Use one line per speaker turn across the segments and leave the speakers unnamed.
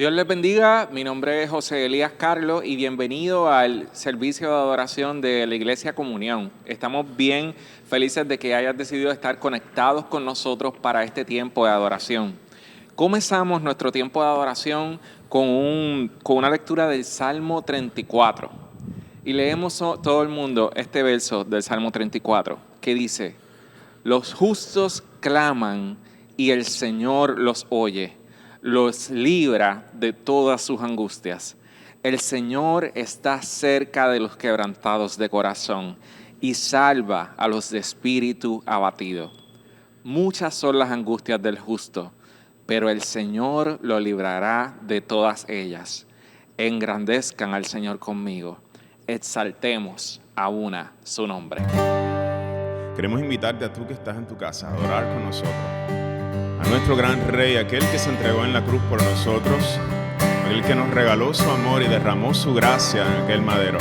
Dios les bendiga, mi nombre es José Elías Carlos y bienvenido al servicio de adoración de la Iglesia Comunión. Estamos bien felices de que hayas decidido estar conectados con nosotros para este tiempo de adoración. Comenzamos nuestro tiempo de adoración con una lectura del Salmo 34 y leemos todo el mundo este verso del Salmo 34 que dice: los justos claman y el Señor los oye, los libra de todas sus angustias. El Señor está cerca de los quebrantados de corazón y salva a los de espíritu abatido. Muchas son las angustias del justo, pero el Señor lo librará de todas ellas. Engrandezcan al Señor conmigo, exaltemos a una su nombre.
Queremos invitarte a tú que estás en tu casa a adorar con nosotros a nuestro gran Rey, aquel que se entregó en la cruz por nosotros, aquel que nos regaló su amor y derramó su gracia en aquel madero.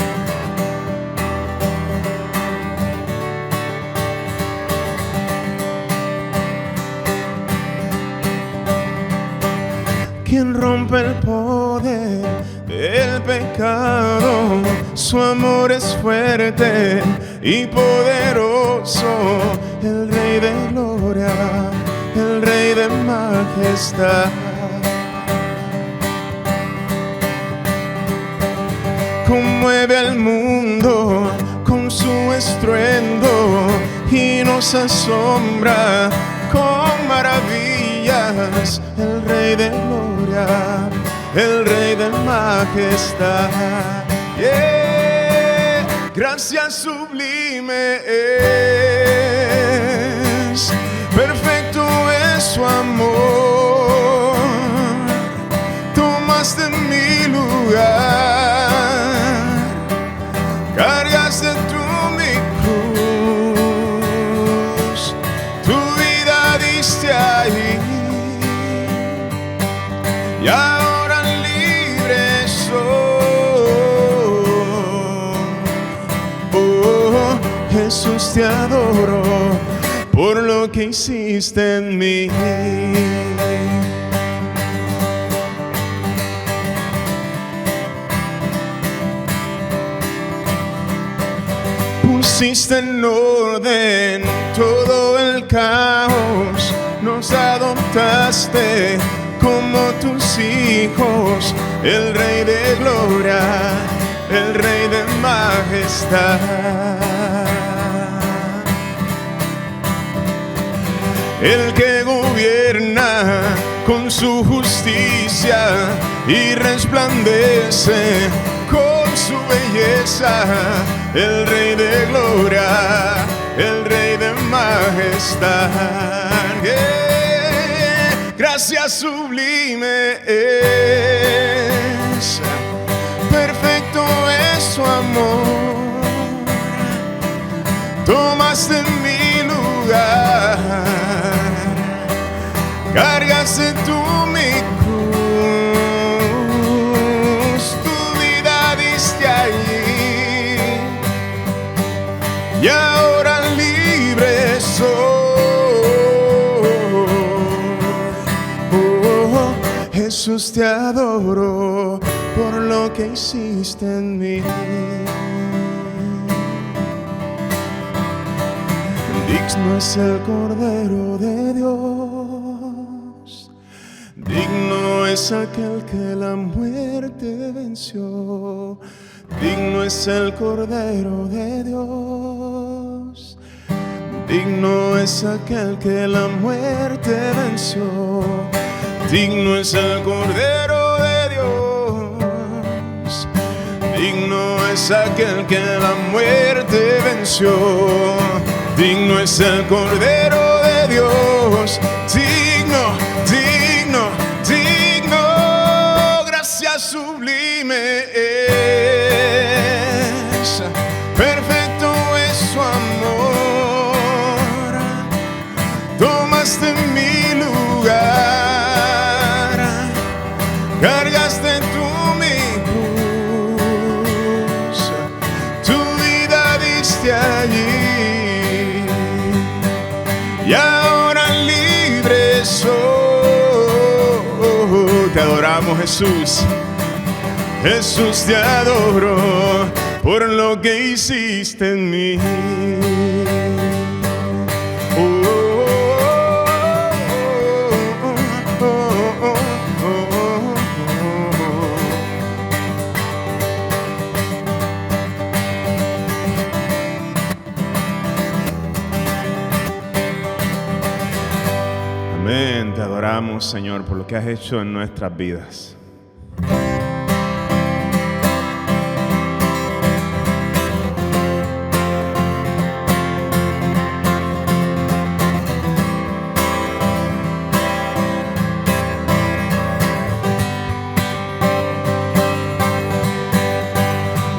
Quien rompe el poder del pecado, su amor es fuerte y poderoso, el Rey de gloria, el Rey de majestad. Conmueve al mundo con su estruendo y nos asombra con maravillas, el Rey de gloria, el Rey de majestad. Yeah. Gracia sublime es, perfecto es su amor. Tomaste mi lugar, cargaste tú mi cruz, tu vida diste ahí, y ahora libre soy. Oh, Jesús, te adoro por lo que hiciste en mí. Pusiste en orden todo el caos, nos adoptaste como tus hijos, el Rey de gloria, el Rey de majestad. El que gobierna con su justicia y resplandece con su belleza, el Rey de gloria, el Rey de majestad. Yeah. Gracia sublime es, perfecto es su amor. Tomaste mi lugar, cargaste tú mi cruz, tu vida diste allí, y ahora libre soy. Oh, Jesús, te adoro por lo que hiciste en mí. Digno es el Cordero de Dios, digno es aquel que la muerte venció. Digno es el Cordero de Dios, digno es aquel que la muerte venció. Digno es el Cordero de Dios, digno es aquel que la muerte venció. Digno es el Cordero de Dios, digno, digno, digno. Gracia sublime es, perfecto es su amor. Tomaste mi lugar, cargaste tú mi cruz, tu vida diste allí, y ahora libre soy. Te adoramos. adoramos, Jesús. Jesús, te adoro por lo que hiciste en mí. Amén, te adoramos, Señor, por lo que has hecho en nuestras vidas.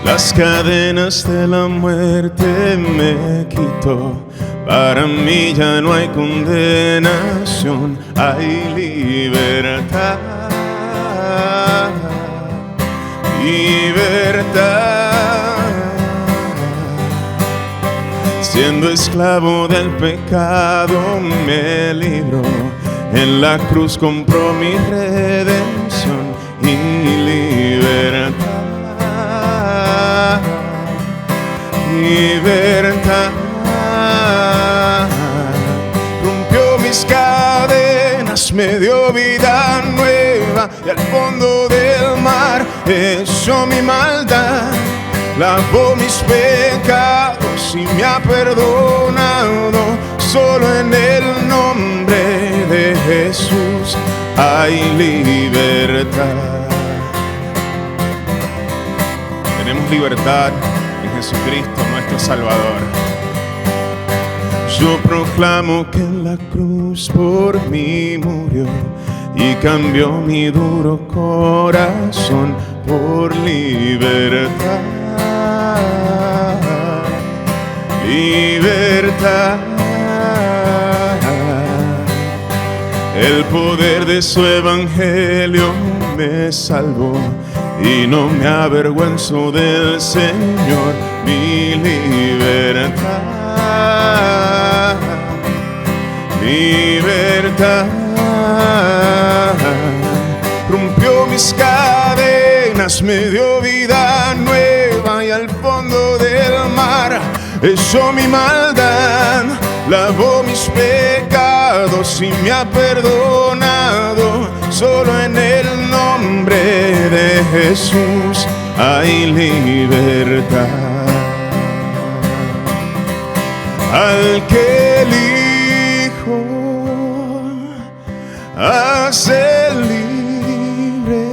Las cadenas de la muerte me quitó. Para mí ya no hay condenación, hay libertad. Libertad. Siendo esclavo del pecado me libró. En la cruz compró mi redención y libertad. Libertad. Rompió mis cadenas, me dio vida nueva y al fondo del mar echó mi maldad. Lavó mis pecados y me ha perdonado. Solo en el nombre de Jesús hay libertad. Tenemos libertad en Jesucristo, nuestro Salvador. Yo proclamo que en la cruz por mí murió y cambió mi duro corazón por libertad. Libertad. El poder de su evangelio me salvó y no me avergüenzo del Señor, mi libertad. Libertad. Rompió mis cadenas, me dio vida nueva y al fondo del mar echó mi maldad. Lavó mis pecados y me ha perdonado. Solo en el nombre de Jesús hay libertad. Al que elijo hace libre,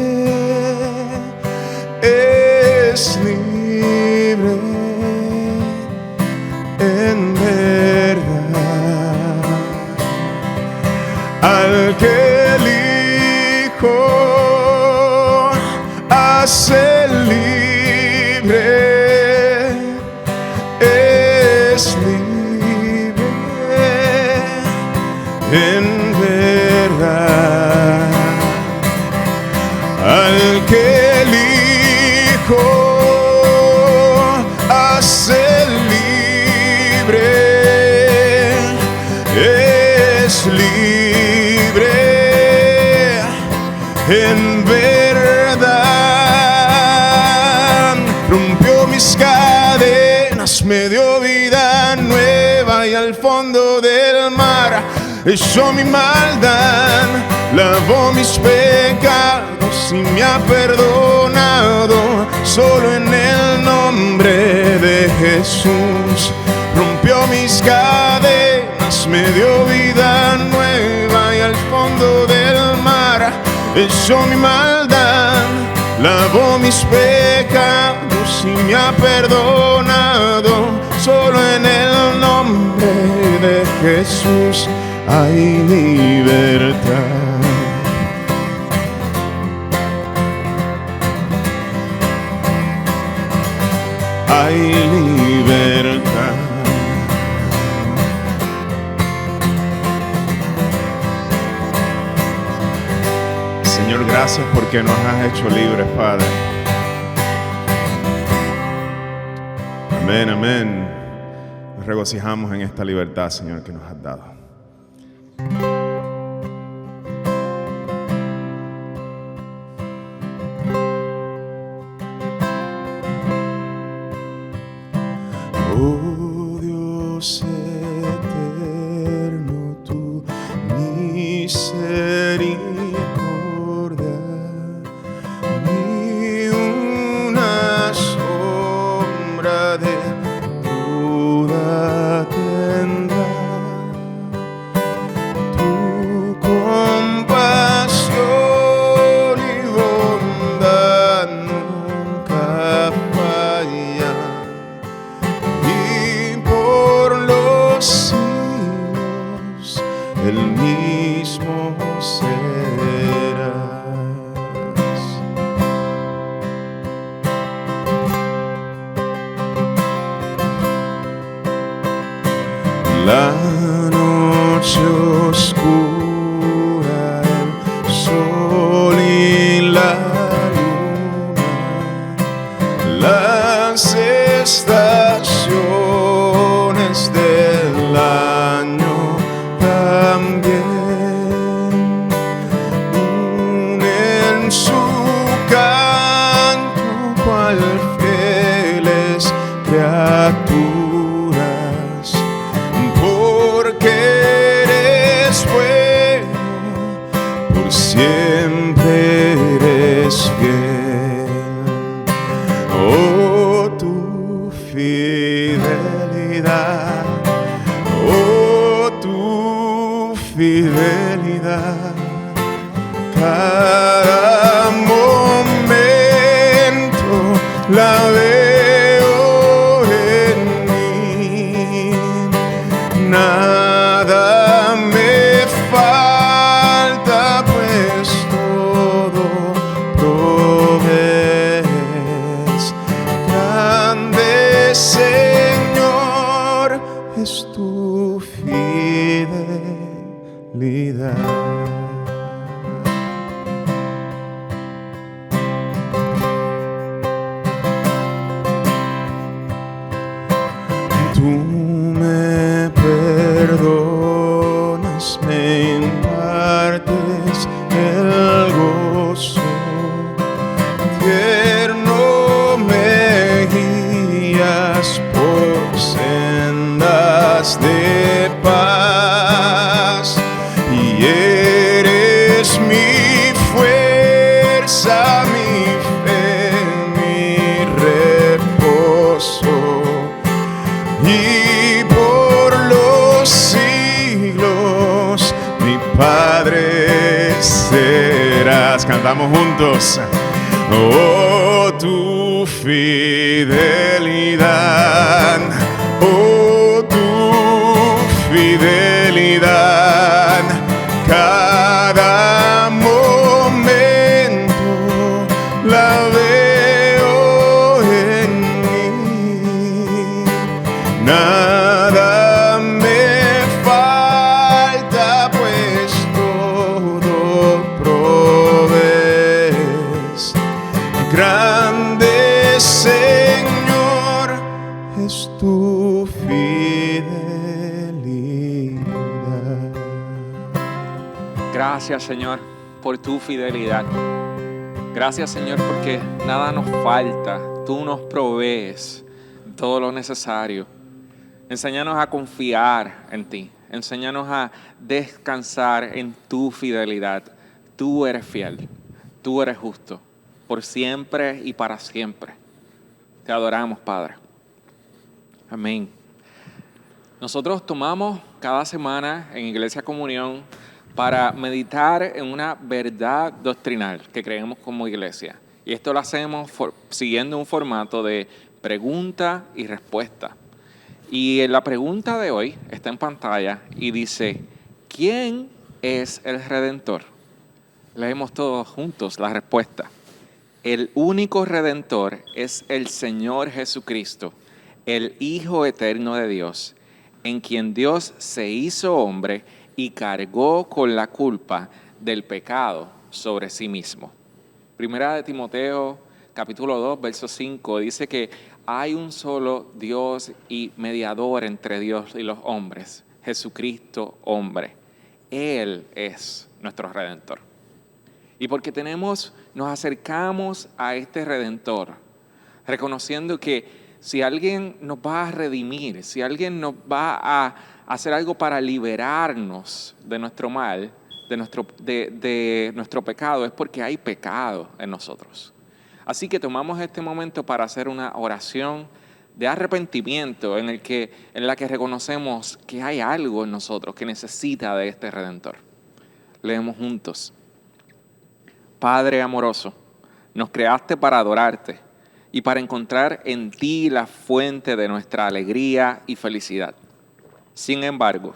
es libre en verdad. Al que elijo hace libre, es libre en verdad. Al que elijo hace libre, es libre en verdad. Rompió mis cadenas, me dio vida nueva y al fondo del mar echó mi maldad. Lavó mis pecados y me ha perdonado. Solo en el nombre de Jesús rompió mis cadenas, me dio vida nueva y al fondo del mar echó mi maldad. Lavó mis pecados y me ha perdonado. Solo en el nombre de Jesús hay libertad. Hay libertad. Señor, gracias porque nos has hecho libres, Padre. Amén, amén. Nos regocijamos en esta libertad, Señor, que nos has dado. Dios eterno, tu misericordia ni una sombra de duda tendrá. Tu compasión y bondad nunca falla, y por los siglos el mismo serás. La noche oscura, el sol y la luna, las estaciones del año también unen su canto cual fieles criaturas, porque eres bueno, por siempre eres fiel. Oh, tu fidelidad, oh, tu fidelidad, cada momento la veo en mí. Nada me falta, pues todo provees. Grande Señor es tu fidelidad. Tú me perdonas, me impartes el gozo, tierno me guías por sendas de paz, y eres mi fuerza, mi fe, mi reposo. Y por los siglos mi Padre serás. Cantamos juntos. Oh, tu fidelidad, oh, tu fidelidad, cada momento la veo en mí. Nada me falta, pues todo provees. Grande Señor es tu fidelidad.
Gracias, Señor, por tu fidelidad. Gracias, Señor, porque nada nos falta. Tú nos provees todo lo necesario. Enséñanos a confiar en ti. Enséñanos a descansar en tu fidelidad. Tú eres fiel. Tú eres justo. Por siempre y para siempre. Te adoramos, Padre. Amén. Nosotros tomamos cada semana en Iglesia Comunión para meditar en una verdad doctrinal que creemos como iglesia. Y esto lo hacemos siguiendo un formato de pregunta y respuesta. Y la pregunta de hoy está en pantalla y dice: ¿quién es el Redentor? Leemos todos juntos la respuesta. El único Redentor es el Señor Jesucristo, el Hijo eterno de Dios, en quien Dios se hizo hombre y cargó con la culpa del pecado sobre sí mismo. Primera de Timoteo, capítulo 2, verso 5, dice que hay un solo Dios y mediador entre Dios y los hombres, Jesucristo hombre. Él es nuestro Redentor. Y porque nos acercamos a este Redentor, reconociendo que si alguien nos va a redimir, si alguien nos va a hacer algo para liberarnos de nuestro mal, de nuestro pecado, es porque hay pecado en nosotros. Así que tomamos este momento para hacer una oración de arrepentimiento en la que reconocemos que hay algo en nosotros que necesita de este Redentor. Leemos juntos. Padre amoroso, nos creaste para adorarte y para encontrar en ti la fuente de nuestra alegría y felicidad. Sin embargo,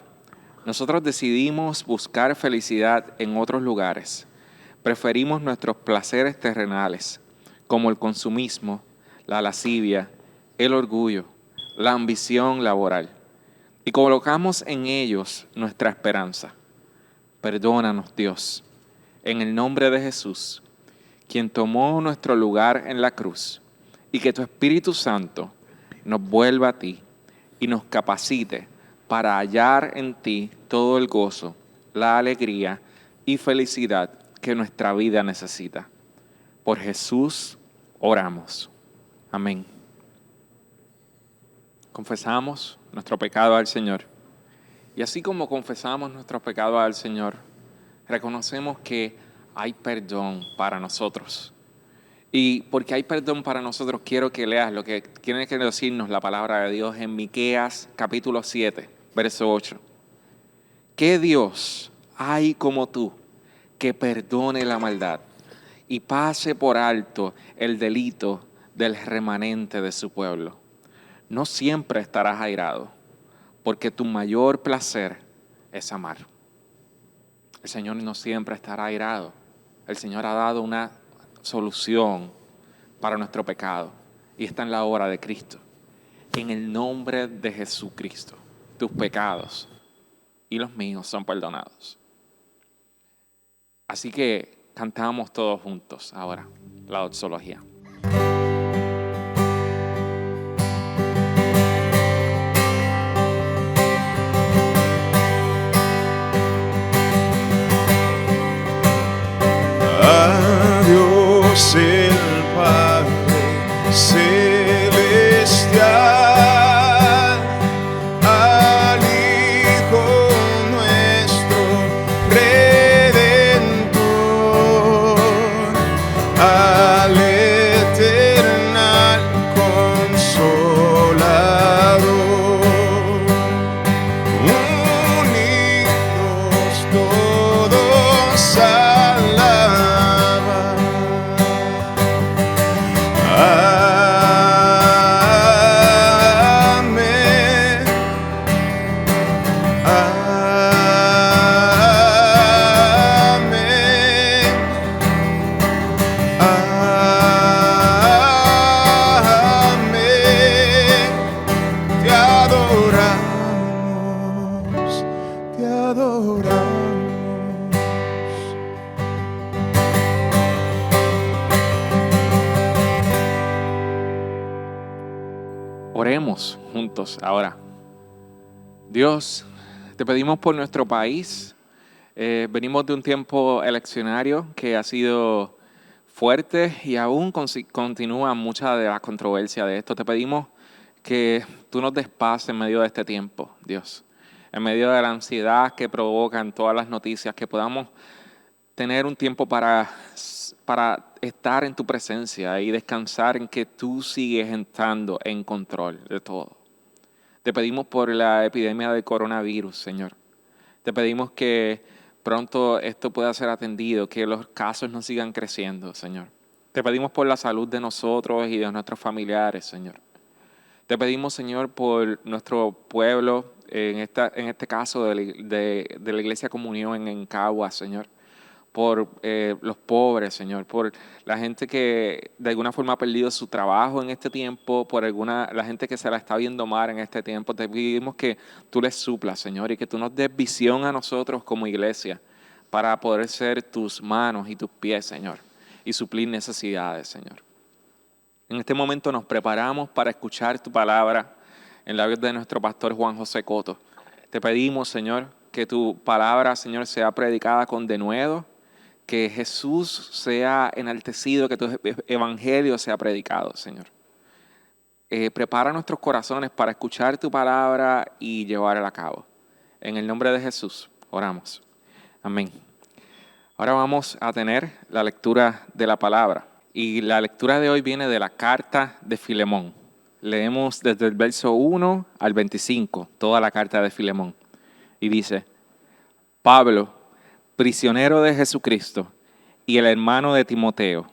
nosotros decidimos buscar felicidad en otros lugares. Preferimos nuestros placeres terrenales, como el consumismo, la lascivia, el orgullo, la ambición laboral, y colocamos en ellos nuestra esperanza. Perdónanos, Dios, en el nombre de Jesús, quien tomó nuestro lugar en la cruz, y que tu Espíritu Santo nos vuelva a ti y nos capacite para hallar en ti todo el gozo, la alegría y felicidad que nuestra vida necesita. Por Jesús oramos. Amén. Confesamos nuestro pecado al Señor. Y así como confesamos nuestros pecados al Señor, reconocemos que hay perdón para nosotros. Y porque hay perdón para nosotros, quiero que leas lo que tiene que decirnos la palabra de Dios en Miqueas capítulo 7, verso 8. ¿Qué Dios hay como tú que perdone la maldad y pase por alto el delito del remanente de su pueblo? No siempre estarás airado, porque tu mayor placer es amar. El Señor no siempre estará airado. El Señor ha dado una solución para nuestro pecado y está en la obra de Cristo. En el nombre de Jesucristo, tus pecados y los míos son perdonados. Así que cantamos todos juntos ahora la doxología.
A Dios el Padre celestial, al Hijo nuestro Redentor, al eternal Consolador, unidos todos alaban. Amén. Amén. Amén. Te adoramos, te adoramos.
Oremos juntos ahora. Dios, te pedimos por nuestro país. Venimos de un tiempo eleccionario que ha sido fuerte y aún continúa mucha de la controversia de esto. Te pedimos que tú nos des paz en medio de este tiempo, Dios. En medio de la ansiedad que provocan todas las noticias, que podamos tener un tiempo para estar en tu presencia y descansar en que tú sigues estando en control de todo. Te pedimos por la epidemia del coronavirus, Señor. Te pedimos que pronto esto pueda ser atendido, que los casos no sigan creciendo, Señor. Te pedimos por la salud de nosotros y de nuestros familiares, Señor. Te pedimos, Señor, por nuestro pueblo, en este caso de la Iglesia Comunión en Caguas, Señor. Por los pobres, Señor, por la gente que de alguna forma ha perdido su trabajo en este tiempo, por la gente que se la está viendo mal en este tiempo. Te pedimos que tú les suplas, Señor, y que tú nos des visión a nosotros como iglesia para poder ser tus manos y tus pies, Señor, y suplir necesidades, Señor. En este momento nos preparamos para escuchar tu palabra en labios de nuestro pastor Juan José Coto. Te pedimos, Señor, que tu palabra, Señor, sea predicada con denuedo, que Jesús sea enaltecido, que tu evangelio sea predicado, Señor. prepara nuestros corazones para escuchar tu palabra y llevarla a cabo. En el nombre de Jesús, oramos. Amén. Ahora vamos a tener la lectura de la palabra. Y la lectura de hoy viene de la carta de Filemón. Leemos desde el verso 1 al 25, toda la carta de Filemón. Y dice: Pablo, prisionero de Jesucristo, y el hermano de Timoteo,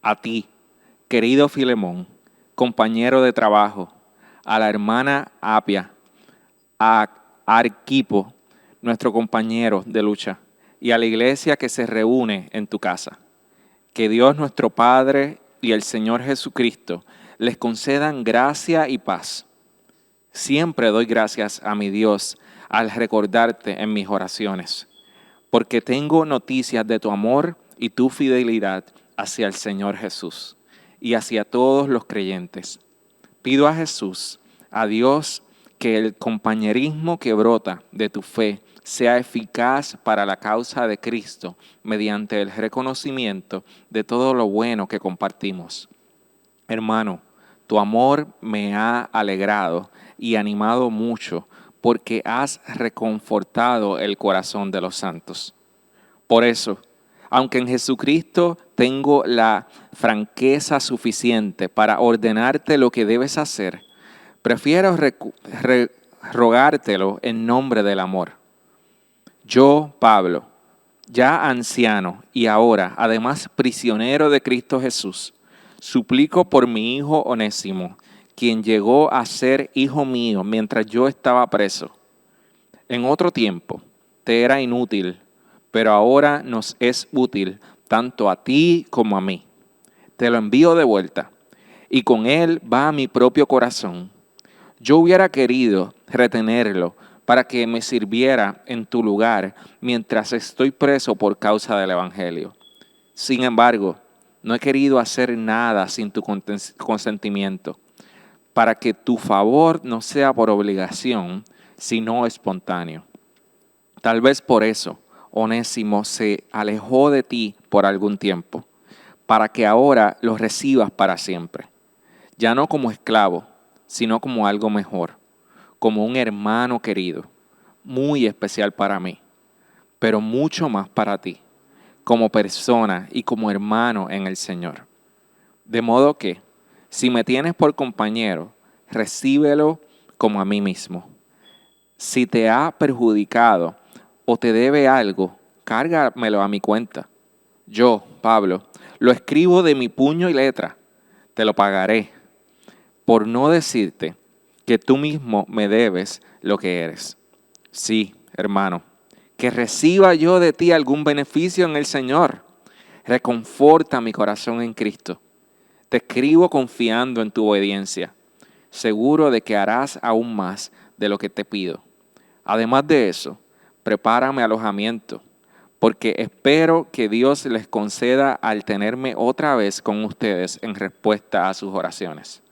a ti, querido Filemón, compañero de trabajo, a la hermana Apia, a Arquipo, nuestro compañero de lucha, y a la iglesia que se reúne en tu casa. Que Dios nuestro Padre y el Señor Jesucristo les concedan gracia y paz. Siempre doy gracias a mi Dios al recordarte en mis oraciones, porque tengo noticias de tu amor y tu fidelidad hacia el Señor Jesús y hacia todos los creyentes. Pido a Jesús, a Dios, que el compañerismo que brota de tu fe sea eficaz para la causa de Cristo mediante el reconocimiento de todo lo bueno que compartimos. Hermano, tu amor me ha alegrado y animado mucho porque has reconfortado el corazón de los santos. Por eso, aunque en Jesucristo tengo la franqueza suficiente para ordenarte lo que debes hacer, prefiero rogártelo en nombre del amor. Yo, Pablo, ya anciano y ahora, además prisionero de Cristo Jesús, suplico por mi hijo Onésimo, quien llegó a ser hijo mío mientras yo estaba preso. En otro tiempo te era inútil, pero ahora nos es útil tanto a ti como a mí. Te lo envío de vuelta, y con él va mi propio corazón. Yo hubiera querido retenerlo para que me sirviera en tu lugar mientras estoy preso por causa del Evangelio. Sin embargo, no he querido hacer nada sin tu consentimiento, para que tu favor no sea por obligación, sino espontáneo. Tal vez por eso Onésimo se alejó de ti por algún tiempo, para que ahora lo recibas para siempre, ya no como esclavo, sino como algo mejor, como un hermano querido, muy especial para mí, pero mucho más para ti, como persona y como hermano en el Señor. De modo que, si me tienes por compañero, recíbelo como a mí mismo. Si te ha perjudicado o te debe algo, cárgamelo a mi cuenta. Yo, Pablo, lo escribo de mi puño y letra, te lo pagaré, por no decirte que tú mismo me debes lo que eres. Sí, hermano, que reciba yo de ti algún beneficio en el Señor. Reconforta mi corazón en Cristo. Te escribo confiando en tu obediencia, seguro de que harás aún más de lo que te pido. Además de eso, prepárame alojamiento, porque espero que Dios les conceda al tenerme otra vez con ustedes en respuesta a sus oraciones.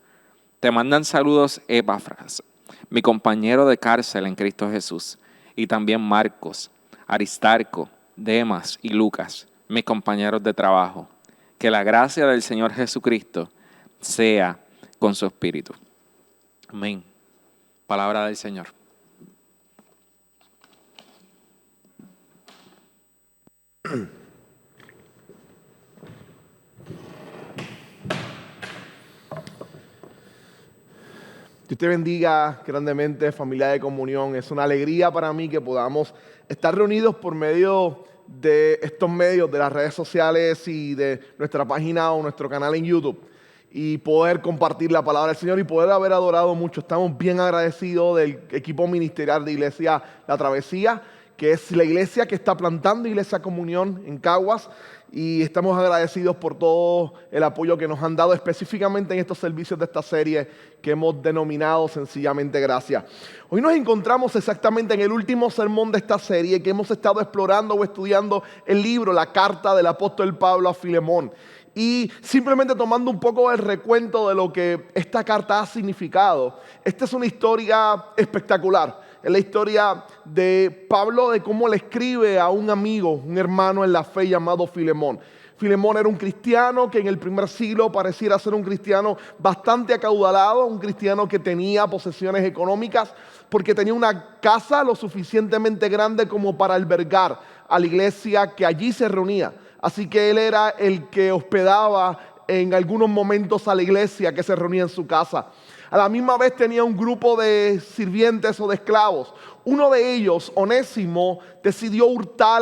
Te mandan saludos Epafras, mi compañero de cárcel en Cristo Jesús, y también Marcos, Aristarco, Demas y Lucas, mis compañeros de trabajo. Que la gracia del Señor Jesucristo sea con su espíritu. Amén. Palabra del Señor.
Dios te bendiga grandemente, familia de comunión. Es una alegría para mí que podamos estar reunidos por medio de estos medios, de las redes sociales y de nuestra página o nuestro canal en YouTube, y poder compartir la palabra del Señor y poder haber adorado mucho. Estamos bien agradecidos del equipo ministerial de Iglesia La Travesía, que es la iglesia que está plantando Iglesia Comunión en Caguas, y estamos agradecidos por todo el apoyo que nos han dado específicamente en estos servicios de esta serie que hemos denominado sencillamente Gracia. Hoy nos encontramos exactamente en el último sermón de esta serie, que hemos estado explorando o estudiando el libro, la carta del apóstol Pablo a Filemón, y simplemente tomando un poco el recuento de lo que esta carta ha significado. Esta es una historia espectacular. Es la historia de Pablo, de cómo le escribe a un amigo, un hermano en la fe llamado Filemón. Filemón era un cristiano que en el primer siglo pareciera ser un cristiano bastante acaudalado, un cristiano que tenía posesiones económicas porque tenía una casa lo suficientemente grande como para albergar a la iglesia que allí se reunía. Así que él era el que hospedaba en algunos momentos a la iglesia que se reunía en su casa. A la misma vez tenía un grupo de sirvientes o de esclavos. Uno de ellos, Onésimo, decidió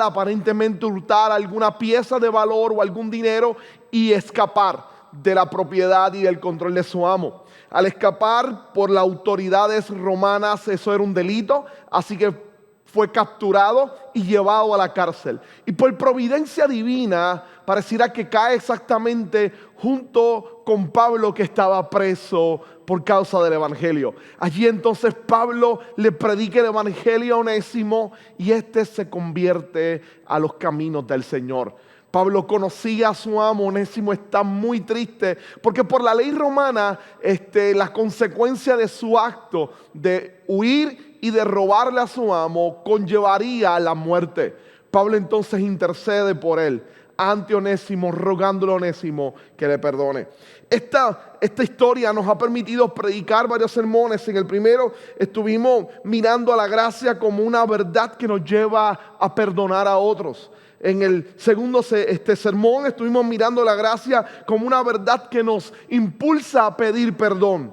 aparentemente hurtar alguna pieza de valor o algún dinero y escapar de la propiedad y del control de su amo. Al escapar por las autoridades romanas, eso era un delito, así que fue capturado y llevado a la cárcel. Y por providencia divina, pareciera que cae exactamente junto con Pablo, que estaba preso por causa del evangelio. Allí entonces Pablo le predica el evangelio a Onésimo y este se convierte a los caminos del Señor. Pablo conocía a su amo. Onésimo está muy triste porque por la ley romana la consecuencia de su acto de huir y de robarle a su amo conllevaría la muerte. Pablo entonces intercede por él ante Onésimo, rogándole a Onésimo que le perdone. Esta historia nos ha permitido predicar varios sermones. En el primero estuvimos mirando a la gracia como una verdad que nos lleva a perdonar a otros. En el segundo sermón estuvimos mirando la gracia como una verdad que nos impulsa a pedir perdón.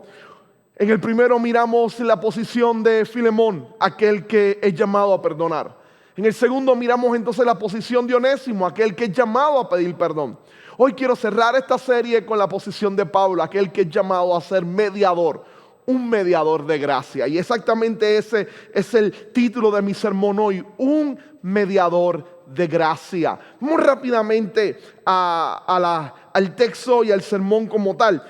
En el primero miramos la posición de Filemón, aquel que es llamado a perdonar. En el segundo miramos entonces la posición de Onésimo, aquel que es llamado a pedir perdón. Hoy quiero cerrar esta serie con la posición de Pablo, aquel que es llamado a ser mediador, un mediador de gracia. Y exactamente ese es el título de mi sermón hoy, un mediador de gracia. Muy rápidamente al texto y al sermón como tal.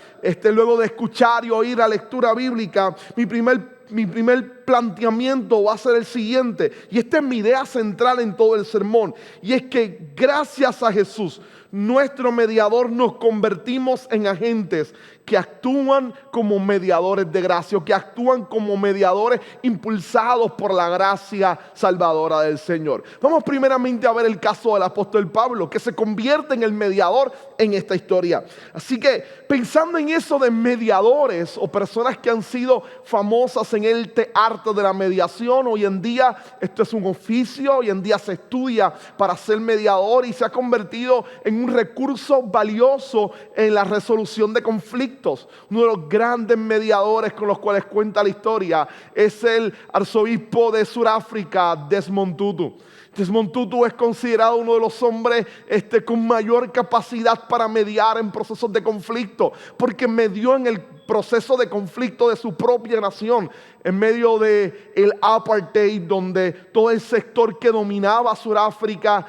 Luego de escuchar y oír la lectura bíblica, mi primer planteamiento va a ser el siguiente, y esta es mi idea central en todo el sermón, y es que gracias a Jesús, nuestro mediador, nos convertimos en agentes que actúan como mediadores de gracia, o que actúan como mediadores impulsados por la gracia salvadora del Señor. Vamos primeramente a ver el caso del apóstol Pablo, que se convierte en el mediador en esta historia. Así que pensando en eso de mediadores o personas que han sido famosas en el arte de la mediación, hoy en día esto es un oficio, hoy en día se estudia para ser mediador y se ha convertido en un recurso valioso en la resolución de conflictos. Uno de los grandes mediadores con los cuales cuenta la historia es el arzobispo de Sudáfrica, Desmond Tutu. Desmond Tutu es considerado uno de los hombres con mayor capacidad para mediar en procesos de conflicto, porque medió en el proceso de conflicto de su propia nación, en medio del apartheid, donde todo el sector que dominaba Sudáfrica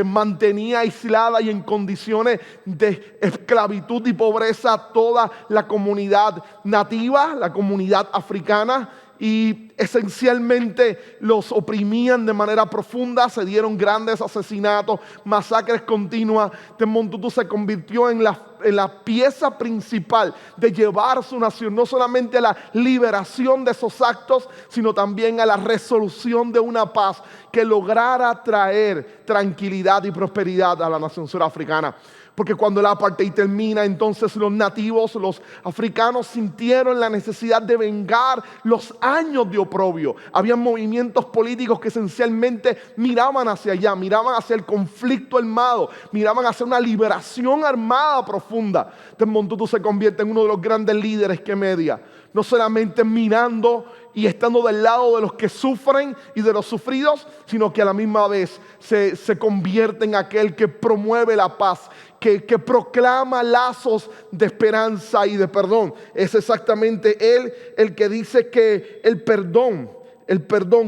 mantenía aislada y en condiciones de esclavitud y pobreza toda la comunidad nativa, la comunidad africana, y esencialmente los oprimían de manera profunda. Se dieron grandes asesinatos, masacres continuas. Desmond Tutu se convirtió en la pieza principal de llevar su nación no solamente a la liberación de esos actos, sino también a la resolución de una paz que lograra traer tranquilidad y prosperidad a la nación surafricana. Porque cuando el apartheid termina, entonces los nativos, los africanos, sintieron la necesidad de vengar los años de oprobio. Había movimientos políticos que esencialmente miraban hacia allá, miraban hacia el conflicto armado, miraban hacia una liberación armada profunda. Desmond Tutu se convierte en uno de los grandes líderes que media, no solamente mirando y estando del lado de los que sufren y de los sufridos, sino que a la misma vez se convierte en aquel que promueve la paz, que proclama lazos de esperanza y de perdón. Es exactamente él el que dice que el perdón,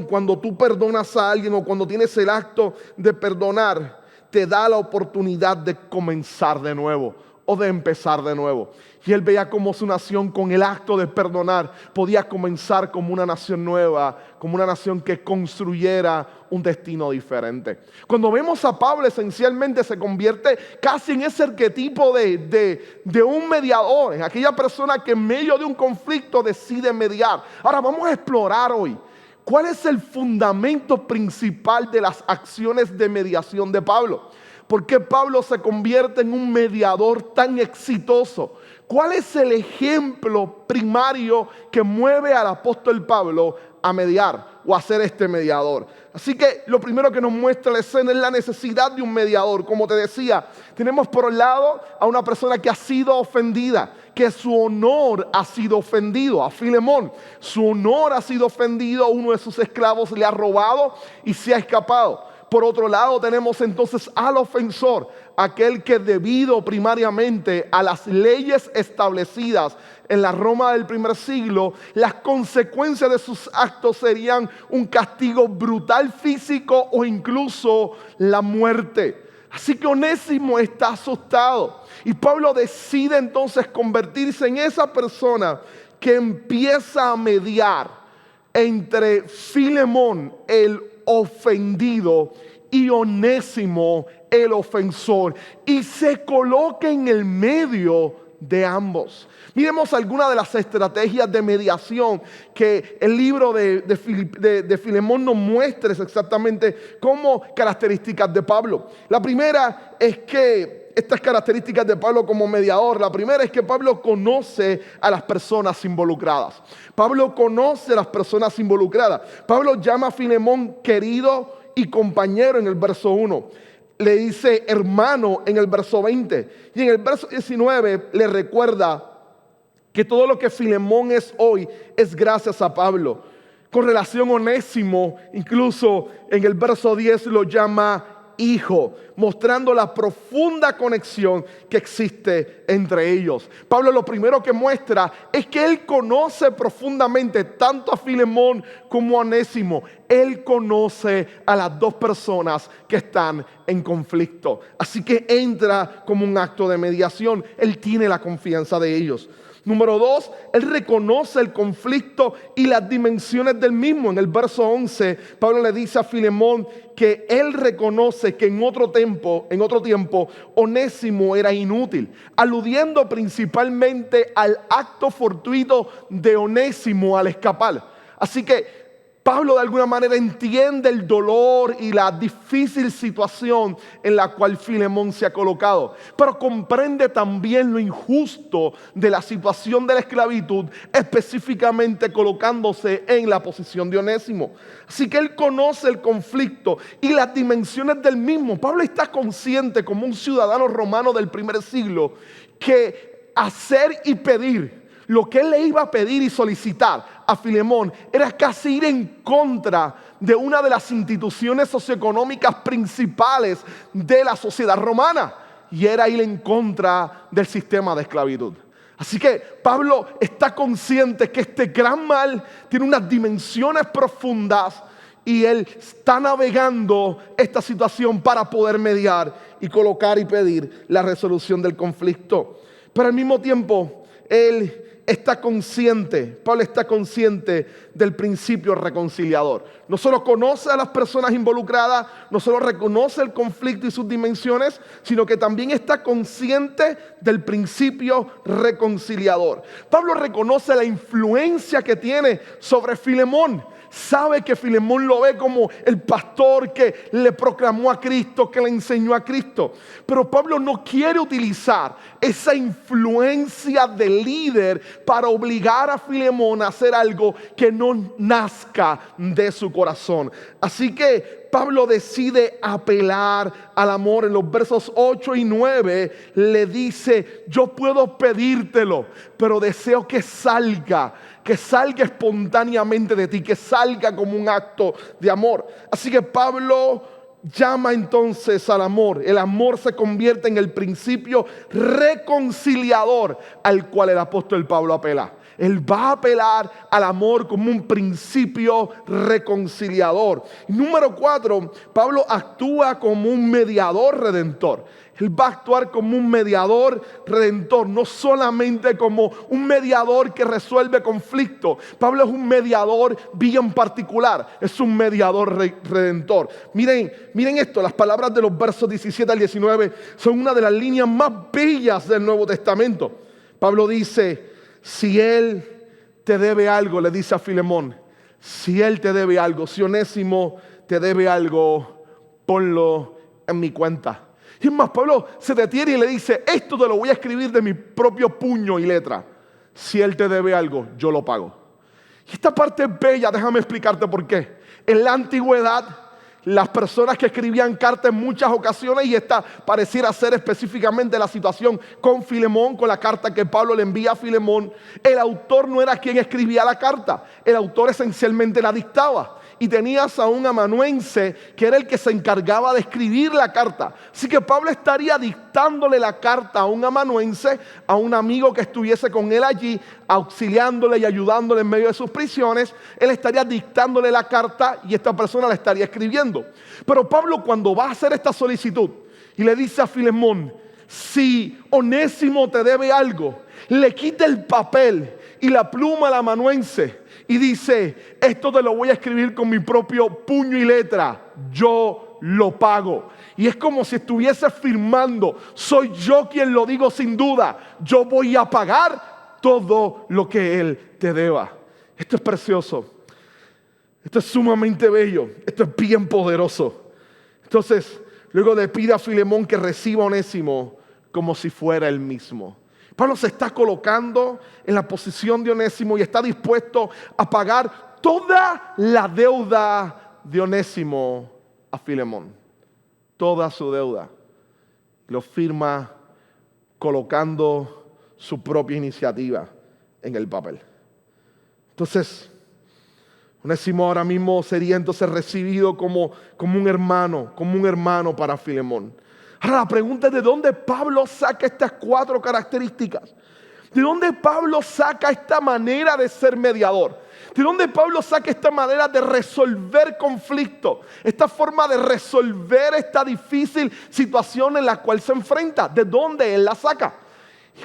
cuando tú perdonas a alguien o cuando tienes el acto de perdonar, te da la oportunidad de comenzar de nuevo o de empezar de nuevo. Y él veía cómo su nación, con el acto de perdonar, podía comenzar como una nación nueva, como una nación que construyera un destino diferente. Cuando vemos a Pablo, esencialmente se convierte casi en ese arquetipo de un mediador, en aquella persona que en medio de un conflicto decide mediar. Ahora vamos a explorar hoy ¿cuál es el fundamento principal de las acciones de mediación de Pablo? ¿Por qué Pablo se convierte en un mediador tan exitoso? ¿Cuál es el ejemplo primario que mueve al apóstol Pablo a mediar o a ser este mediador? Así que lo primero que nos muestra la escena es la necesidad de un mediador. Como te decía, tenemos por un lado a una persona que ha sido ofendida, que su honor ha sido ofendido. A Filemón, su honor ha sido ofendido, uno de sus esclavos le ha robado y se ha escapado. Por otro lado tenemos entonces al ofensor, aquel que debido primariamente a las leyes establecidas en la Roma del primer siglo, las consecuencias de sus actos serían un castigo brutal físico o incluso la muerte. Así que Onésimo está asustado y Pablo decide entonces convertirse en esa persona que empieza a mediar entre Filemón, el ofendido, y Onésimo, el ofensor, y se coloca en el medio de ambos. Miremos algunas de las estrategias de mediación que el libro de Filemón nos muestra exactamente como características de Pablo. La primera es que estas características de Pablo como mediador, la primera es que Pablo conoce a las personas involucradas. Pablo conoce a las personas involucradas. Pablo llama a Filemón querido y compañero en el verso 1. Le dice hermano en el verso 20. Y en el verso 19 le recuerda que todo lo que Filemón es hoy es gracias a Pablo. Con relación a Onésimo, incluso en el verso 10 lo llama hijo, mostrando la profunda conexión que existe entre ellos. Pablo lo primero que muestra es que él conoce profundamente tanto a Filemón como a Onésimo. Él conoce a las dos personas que están en conflicto. Así que entra como un acto de mediación. Él tiene la confianza de ellos. Número 2, él reconoce el conflicto y las dimensiones del mismo. En el verso 11, Pablo le dice a Filemón que él reconoce que en otro tiempo, Onésimo era inútil, aludiendo principalmente al acto fortuito de Onésimo al escapar. Así que Pablo de alguna manera entiende el dolor y la difícil situación en la cual Filemón se ha colocado, pero comprende también lo injusto de la situación de la esclavitud, específicamente colocándose en la posición de Onésimo. Así que él conoce el conflicto y las dimensiones del mismo. Pablo está consciente como un ciudadano romano del primer siglo que hacer y pedir lo que él le iba a pedir y solicitar a Filemón era casi ir en contra de una de las instituciones socioeconómicas principales de la sociedad romana, y era ir en contra del sistema de esclavitud. Así que Pablo está consciente que este gran mal tiene unas dimensiones profundas y él está navegando esta situación para poder mediar y colocar y pedir la resolución del conflicto. Pero al mismo tiempo, Pablo está consciente del principio reconciliador. No solo conoce a las personas involucradas, no solo reconoce el conflicto y sus dimensiones, sino que también está consciente del principio reconciliador. Pablo reconoce la influencia que tiene sobre Filemón. Sabe que Filemón lo ve como el pastor que le proclamó a Cristo, que le enseñó a Cristo. Pero Pablo no quiere utilizar esa influencia de líder para obligar a Filemón a hacer algo que no nazca de su corazón. Así que Pablo decide apelar al amor. En los versos 8 y 9 le dice: yo puedo pedírtelo, pero deseo que salga espontáneamente de ti, que salga como un acto de amor. Así que Pablo llama entonces al amor. El amor se convierte en el principio reconciliador al cual el apóstol Pablo apela. Él va a apelar al amor como un principio reconciliador. Número 4, Pablo actúa como un mediador redentor. Él va a actuar como un mediador redentor, no solamente como un mediador que resuelve conflictos. Pablo es un mediador bien particular, es un mediador redentor. Miren esto, las palabras de los versos 17 al 19 son una de las líneas más bellas del Nuevo Testamento. Pablo dice: si él te debe algo, le dice a Filemón, si él te debe algo, si Onésimo te debe algo, ponlo en mi cuenta. Y es más, Pablo se detiene y le dice, esto te lo voy a escribir de mi propio puño y letra. Si él te debe algo, yo lo pago. Y esta parte es bella, déjame explicarte por qué. En la antigüedad, las personas que escribían cartas en muchas ocasiones, y esta pareciera ser específicamente la situación con Filemón, con la carta que Pablo le envía a Filemón, el autor no era quien escribía la carta, el autor esencialmente la dictaba. Y tenías a un amanuense que era el que se encargaba de escribir la carta. Así que Pablo estaría dictándole la carta a un amanuense, a un amigo que estuviese con él allí, auxiliándole y ayudándole en medio de sus prisiones. Él estaría dictándole la carta y esta persona la estaría escribiendo. Pero Pablo, cuando va a hacer esta solicitud y le dice a Filemón, si Onésimo te debe algo, le quita el papel y la pluma al amanuense y dice, esto te lo voy a escribir con mi propio puño y letra, yo lo pago. Y es como si estuviese firmando, soy yo quien lo digo sin duda, yo voy a pagar todo lo que él te deba. Esto es precioso, esto es sumamente bello, esto es bien poderoso. Entonces, luego le pide a Filemón que reciba a Onésimo como si fuera él mismo. Pablo se está colocando en la posición de Onésimo y está dispuesto a pagar toda la deuda de Onésimo a Filemón. Toda su deuda. Lo firma colocando su propia iniciativa en el papel. Entonces, Onésimo ahora mismo sería entonces recibido como un hermano para Filemón. Ahora la pregunta es, ¿de dónde Pablo saca estas 4 características? ¿De dónde Pablo saca esta manera de ser mediador? ¿De dónde Pablo saca esta manera de resolver conflictos? Esta forma de resolver esta difícil situación en la cual se enfrenta. ¿De dónde él la saca?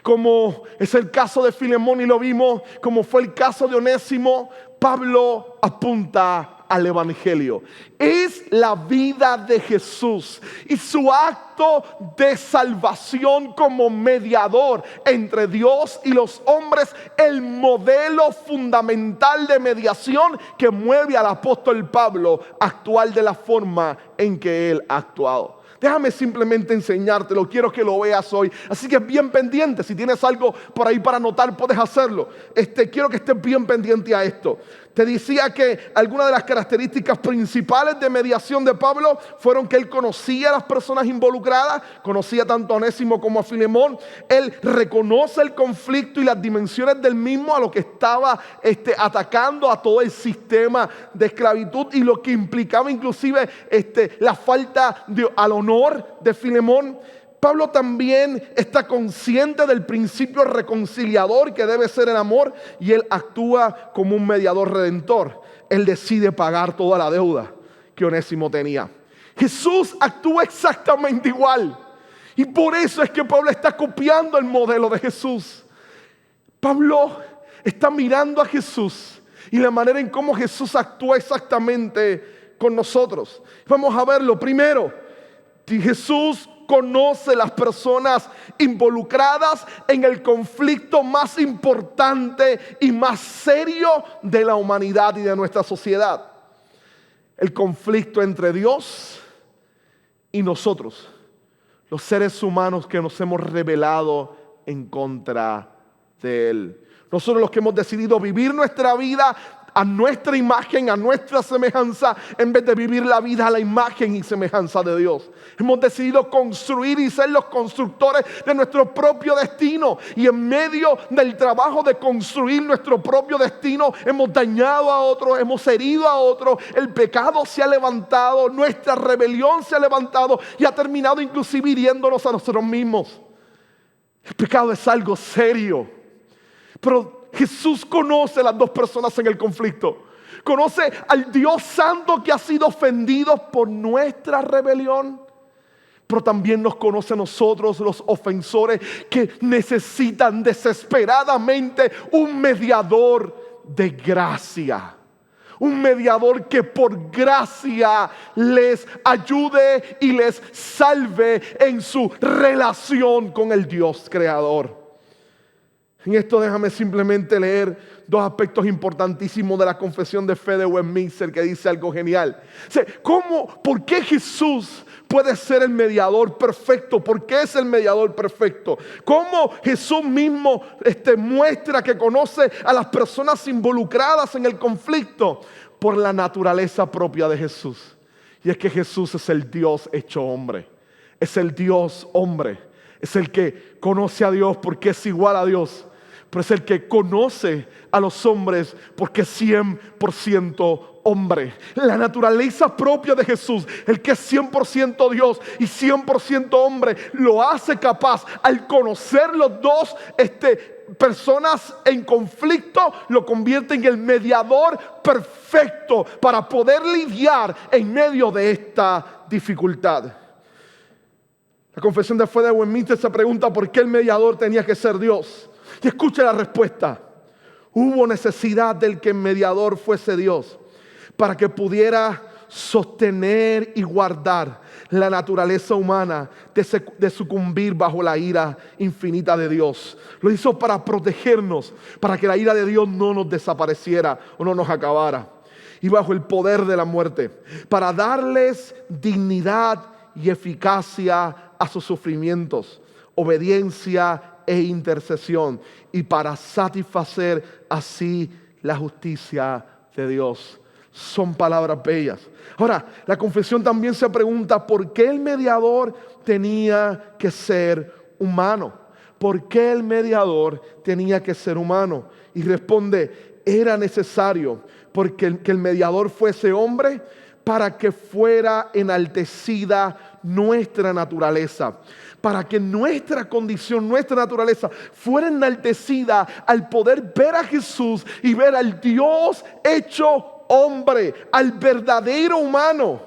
Como es el caso de Filemón y lo vimos, como fue el caso de Onésimo, Pablo apunta al Evangelio. Es la vida de Jesús y su acto de salvación como mediador entre Dios y los hombres, el modelo fundamental de mediación que mueve al apóstol Pablo a actuar de la forma en que él ha actuado. Déjame simplemente enseñártelo, quiero que lo veas hoy. Así que bien pendiente, si tienes algo por ahí para anotar, puedes hacerlo. Quiero que estés bien pendiente a esto. Te decía que algunas de las características principales de mediación de Pablo fueron que él conocía a las personas involucradas, conocía tanto a Onésimo como a Filemón. Él reconoce el conflicto y las dimensiones del mismo, a lo que estaba atacando a todo el sistema de esclavitud y lo que implicaba inclusive la falta al honor de Filemón. Pablo también está consciente del principio reconciliador que debe ser el amor y él actúa como un mediador redentor. Él decide pagar toda la deuda que Onésimo tenía. Jesús actúa exactamente igual y por eso es que Pablo está copiando el modelo de Jesús. Pablo está mirando a Jesús y la manera en cómo Jesús actúa exactamente con nosotros. Vamos a verlo. Primero, Jesús conoce las personas involucradas en el conflicto más importante y más serio de la humanidad y de nuestra sociedad. El conflicto entre Dios y nosotros, los seres humanos que nos hemos rebelado en contra de Él. Nosotros los que hemos decidido vivir nuestra vida a nuestra imagen, a nuestra semejanza, en vez de vivir la vida a la imagen y semejanza de Dios. Hemos decidido construir y ser los constructores de nuestro propio destino. Y en medio del trabajo de construir nuestro propio destino, hemos dañado a otros, hemos herido a otros. El pecado se ha levantado, nuestra rebelión se ha levantado y ha terminado inclusive hiriéndonos a nosotros mismos. El pecado es algo serio. Pero Jesús conoce las dos personas en el conflicto. Conoce al Dios Santo que ha sido ofendido por nuestra rebelión. Pero también nos conoce a nosotros, los ofensores, que necesitan desesperadamente un mediador de gracia. Un mediador que por gracia les ayude y les salve en su relación con el Dios creador. En esto déjame simplemente leer dos aspectos importantísimos de la confesión de fe de Westminster que dice algo genial. ¿Por qué Jesús puede ser el mediador perfecto? ¿Por qué es el mediador perfecto? ¿Cómo Jesús mismo muestra que conoce a las personas involucradas en el conflicto? Por la naturaleza propia de Jesús. Y es que Jesús es el Dios hecho hombre. Es el Dios hombre. Es el que conoce a Dios porque es igual a Dios. Pero es el que conoce a los hombres porque es 100% hombre. La naturaleza propia de Jesús, el que es 100% Dios y 100% hombre, lo hace capaz al conocer los dos personas en conflicto, lo convierte en el mediador perfecto para poder lidiar en medio de esta dificultad. La confesión de fe de Westminster se pregunta por qué el mediador tenía que ser Dios. Y escuche la respuesta. Hubo necesidad del que el mediador fuese Dios para que sostener y guardar la naturaleza humana de sucumbir bajo la ira infinita de Dios. Lo hizo para protegernos, para que la ira de Dios no nos desapareciera o no nos acabara. Y bajo el poder de la muerte, para darles dignidad y eficacia a sus sufrimientos, obediencia e intercesión, y para satisfacer así la justicia de Dios. Son palabras bellas. Ahora, la confesión también se pregunta por qué el mediador tenía que ser humano. ¿Por qué el mediador tenía que ser humano? Y responde, era necesario porque que el mediador fuese hombre para que fuera enaltecida nuestra naturaleza. Para que nuestra condición, nuestra naturaleza fuera enaltecida al poder ver a Jesús y ver al Dios hecho hombre, al verdadero humano.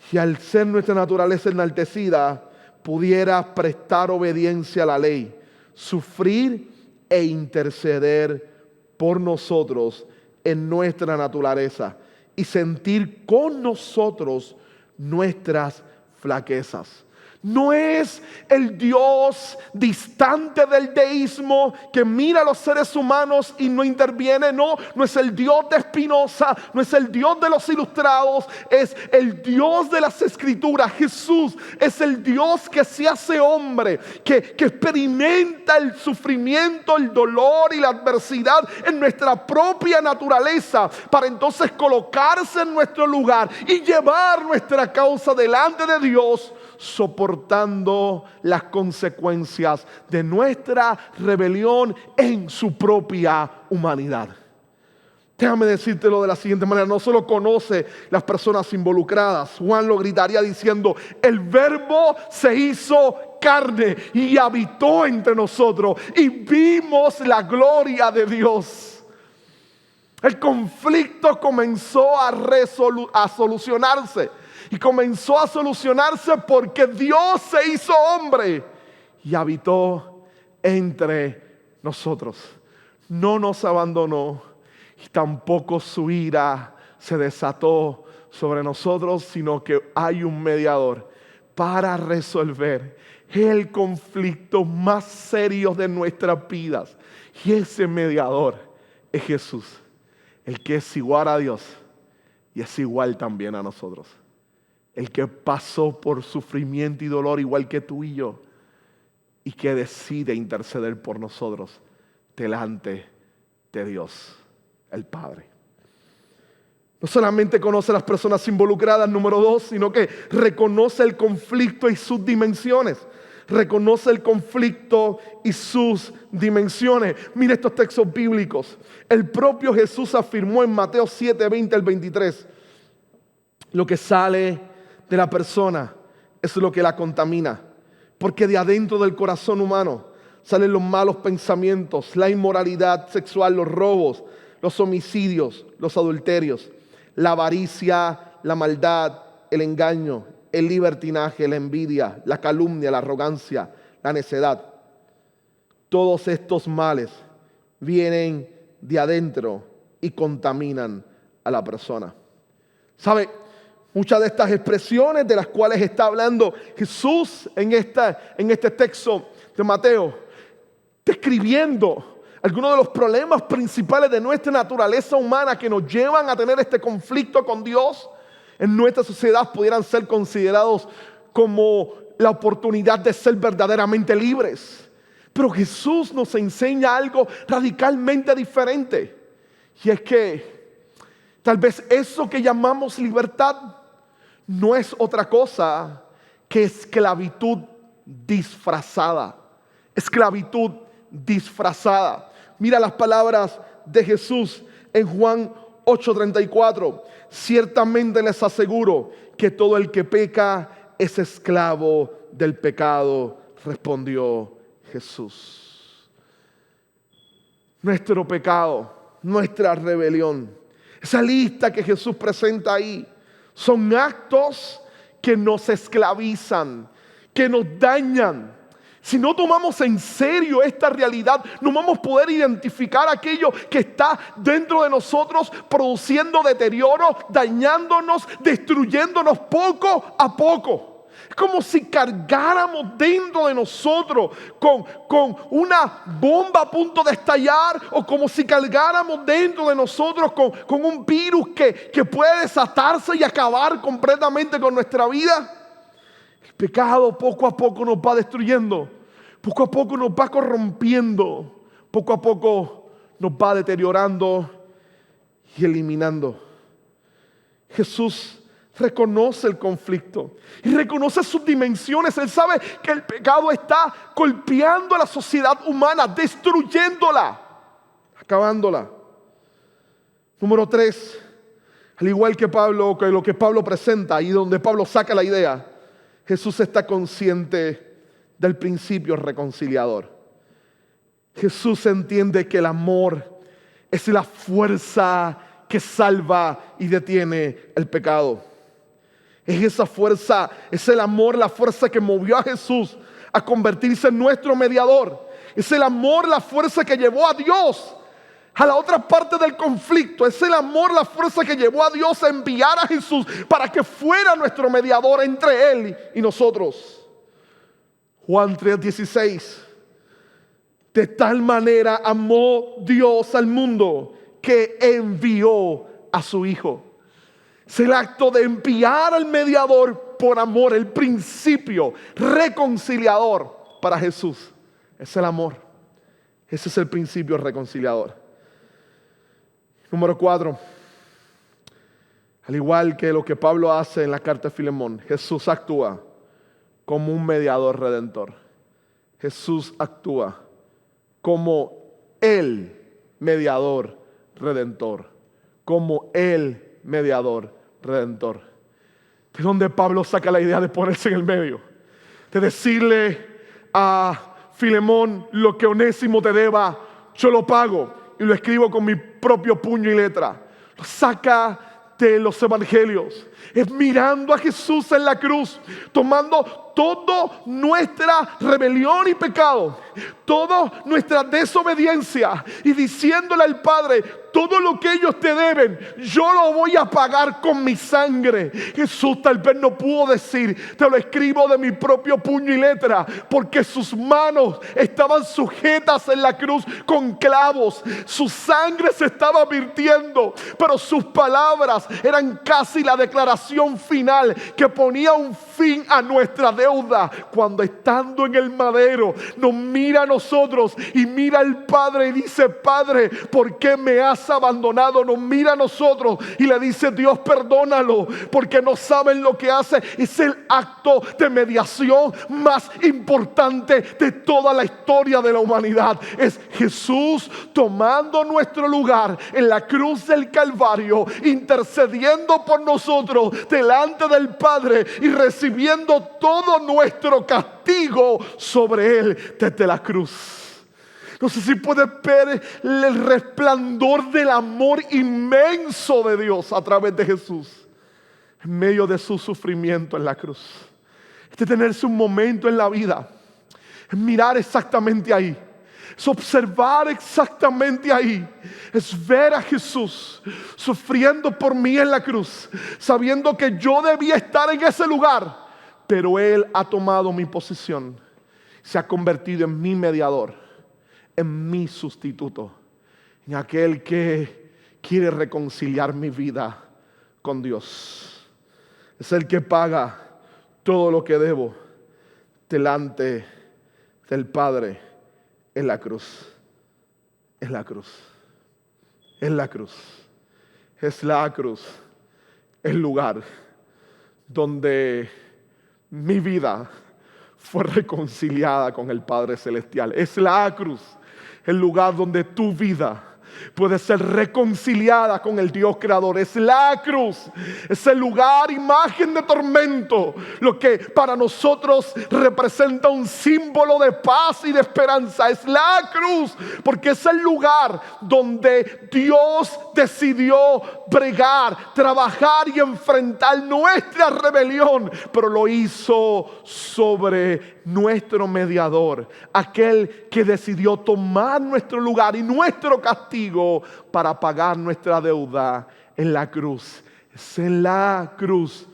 Y al ser nuestra naturaleza enaltecida, pudiera prestar obediencia a la ley, sufrir e interceder por nosotros en nuestra naturaleza y sentir con nosotros nuestras flaquezas. No es el Dios distante del deísmo que mira a los seres humanos y no interviene. No es el Dios de Spinoza, no es el Dios de los ilustrados, es el Dios de las Escrituras. Jesús es el Dios que se hace hombre, que experimenta el sufrimiento, el dolor y la adversidad en nuestra propia naturaleza para entonces colocarse en nuestro lugar y llevar nuestra causa delante de Dios, soportando las consecuencias de nuestra rebelión en su propia humanidad. Déjame decírtelo de la siguiente manera: no solo conoce las personas involucradas. Juan lo gritaría diciendo: el verbo se hizo carne y habitó entre nosotros y vimos la gloria de Dios. El conflicto comenzó a solucionarse. Y comenzó a solucionarse porque Dios se hizo hombre y habitó entre nosotros. No nos abandonó y tampoco su ira se desató sobre nosotros, sino que hay un mediador para resolver el conflicto más serio de nuestras vidas. Y ese mediador es Jesús, el que es igual a Dios y es igual también a nosotros. El que pasó por sufrimiento y dolor igual que tú y yo, y que decide interceder por nosotros delante de Dios, el Padre. No solamente conoce a las personas involucradas, número 2, sino que reconoce el conflicto y sus dimensiones. Reconoce el conflicto y sus dimensiones. Mira estos textos bíblicos. El propio Jesús afirmó en Mateo 7, 20 al 23, lo que sale de la persona es lo que la contamina, porque de adentro del corazón humano salen los malos pensamientos, la inmoralidad sexual, los robos, los homicidios, los adulterios, la avaricia, la maldad, el engaño, el libertinaje, la envidia, la calumnia, la arrogancia, la necedad. Todos estos males vienen de adentro y contaminan a la persona. ¿Sabe? Muchas de estas expresiones de las cuales está hablando Jesús en este texto de Mateo, describiendo algunos de los problemas principales de nuestra naturaleza humana que nos llevan a tener este conflicto con Dios en nuestra sociedad pudieran ser considerados como la oportunidad de ser verdaderamente libres. Pero Jesús nos enseña algo radicalmente diferente. Y es que tal vez eso que llamamos libertad no es otra cosa que esclavitud disfrazada. Esclavitud disfrazada. Mira las palabras de Jesús en Juan 8:34. Ciertamente les aseguro que todo el que peca es esclavo del pecado, respondió Jesús. Nuestro pecado, nuestra rebelión, esa lista que Jesús presenta ahí, son actos que nos esclavizan, que nos dañan. Si no tomamos en serio esta realidad, no vamos a poder identificar aquello que está dentro de nosotros produciendo deterioro, dañándonos, destruyéndonos poco a poco. Es como si cargáramos dentro de nosotros con una bomba a punto de estallar, o como si cargáramos dentro de nosotros con un virus que puede desatarse y acabar completamente con nuestra vida. El pecado poco a poco nos va destruyendo, poco a poco nos va corrompiendo, poco a poco nos va deteriorando y eliminando. Jesús reconoce el conflicto y reconoce sus dimensiones. Él sabe que el pecado está golpeando a la sociedad humana, destruyéndola, acabándola. Número 3, al igual que Pablo, que lo que Pablo presenta y donde Pablo saca la idea, Jesús está consciente del principio reconciliador. Jesús entiende que el amor es la fuerza que salva y detiene el pecado. Es esa fuerza, es el amor, la fuerza que movió a Jesús a convertirse en nuestro mediador. Es el amor, la fuerza que llevó a Dios a la otra parte del conflicto. Es el amor, la fuerza que llevó a Dios a enviar a Jesús para que fuera nuestro mediador entre Él y nosotros. Juan 3:16. De tal manera amó Dios al mundo que envió a su Hijo. Es el acto de enviar al mediador por amor, el principio reconciliador para Jesús. Es el amor. Ese es el principio reconciliador. Número 4. Al igual que lo que Pablo hace en la carta de Filemón, Jesús actúa como un mediador redentor. Jesús actúa como el mediador redentor. Como el mediador redentor. De donde Pablo saca la idea de ponerse en el medio, de decirle a Filemón: lo que Onésimo te deba, yo lo pago y lo escribo con mi propio puño y letra. Lo saca de los evangelios. Es mirando a Jesús en la cruz, tomando toda nuestra rebelión y pecado, toda nuestra desobediencia, y diciéndole al Padre: todo lo que ellos te deben, yo lo voy a pagar con mi sangre. Jesús tal vez no pudo decir: te lo escribo de mi propio puño y letra, porque sus manos estaban sujetas en la cruz con clavos, su sangre se estaba virtiendo, pero sus palabras eran casi la declaración final que ponía un fin a nuestra deuda. Cuando estando en el madero nos mira a nosotros y mira al Padre y dice: Padre, ¿por qué me has abandonado? Nos mira a nosotros y le dice: Dios, perdónalo, porque no saben lo que hace. Es el acto de mediación más importante de toda la historia de la humanidad. Es Jesús tomando nuestro lugar en la cruz del Calvario, intercediendo por nosotros delante del Padre y recibiendo todo nuestro castigo sobre Él desde la cruz. No sé si puedes ver el resplandor del amor inmenso de Dios a través de Jesús en medio de su sufrimiento en la cruz. Es detenerse un momento en la vida, es mirar exactamente ahí, es observar exactamente ahí, es ver a Jesús sufriendo por mí en la cruz, sabiendo que yo debía estar en ese lugar, pero Él ha tomado mi posición, se ha convertido en mi mediador. en mi sustituto, en aquel que quiere reconciliar mi vida con Dios. Es el que paga todo lo que debo delante del Padre en la cruz. Es la cruz. Es la cruz. Es la cruz. El lugar donde mi vida fue reconciliada con el Padre Celestial. Es la cruz. El lugar donde tu vida puede ser reconciliada con el Dios creador. Es la cruz, es el lugar, imagen de tormento, lo que para nosotros representa un símbolo de paz y de esperanza. Es la cruz, porque es el lugar donde Dios decidió bregar, trabajar y enfrentar nuestra rebelión, pero lo hizo sobre nuestro mediador, aquel que decidió tomar nuestro lugar y nuestro castigo para pagar nuestra deuda en la cruz. Es en la cruz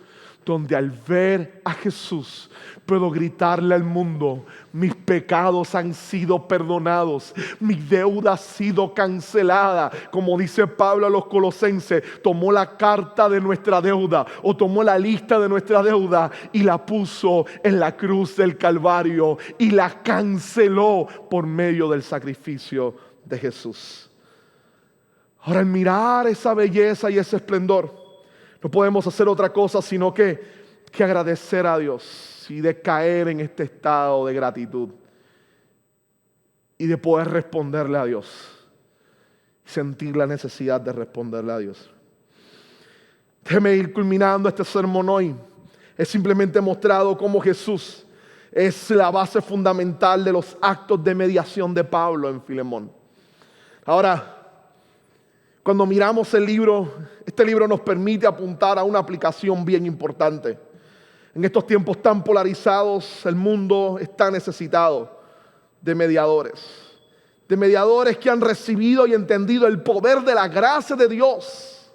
donde al ver a Jesús puedo gritarle al mundo: mis pecados han sido perdonados, mi deuda ha sido cancelada. Como dice Pablo a los Colosenses, tomó la carta de nuestra deuda, o tomó la lista de nuestra deuda y la puso en la cruz del Calvario y la canceló por medio del sacrificio de Jesús. Ahora, al mirar esa belleza y ese esplendor, no podemos hacer otra cosa sino que agradecer a Dios y de caer en este estado de gratitud y de poder responderle a Dios, sentir la necesidad de responderle a Dios. Déjeme ir culminando este sermón hoy. He simplemente mostrado cómo Jesús es la base fundamental de los actos de mediación de Pablo en Filemón. Ahora, cuando miramos el libro, este libro nos permite apuntar a una aplicación bien importante. En estos tiempos tan polarizados, el mundo está necesitado de mediadores que han recibido y entendido el poder de la gracia de Dios.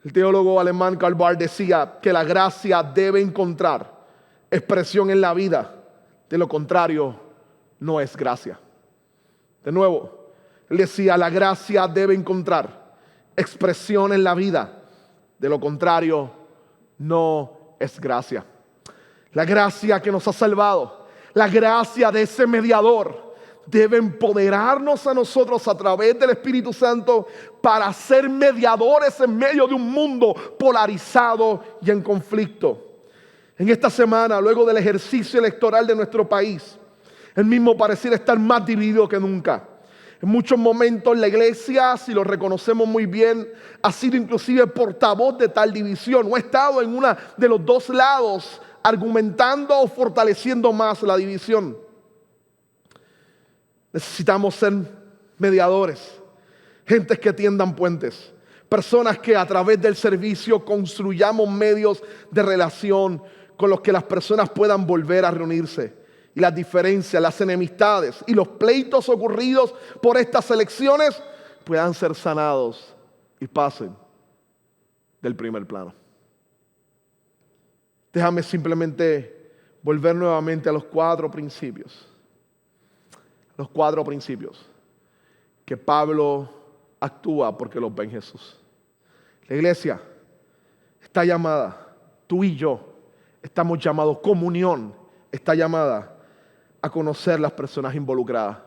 El teólogo alemán Karl Barth decía que la gracia debe encontrar expresión en la vida, de lo contrario, no es gracia. De nuevo, él decía: la gracia debe encontrar expresión en la vida, de lo contrario, no es gracia. La gracia que nos ha salvado, la gracia de ese mediador, debe empoderarnos a nosotros a través del Espíritu Santo para ser mediadores en medio de un mundo polarizado y en conflicto. En esta semana, luego del ejercicio electoral de nuestro país, el mismo pareciera estar más dividido que nunca. En muchos momentos la iglesia, si lo reconocemos muy bien, ha sido inclusive portavoz de tal división, o ha estado en uno de los dos lados argumentando o fortaleciendo más la división. Necesitamos ser mediadores, gentes que tiendan puentes, personas que a través del servicio construyamos medios de relación con los que las personas puedan volver a reunirse. Y las diferencias, las enemistades y los pleitos ocurridos por estas elecciones puedan ser sanados y pasen del primer plano. Déjame simplemente volver nuevamente a los cuatro principios. Los cuatro principios que Pablo actúa porque los ve en Jesús. La iglesia está llamada, tú y yo estamos llamados, comunión está llamada a conocer las personas involucradas.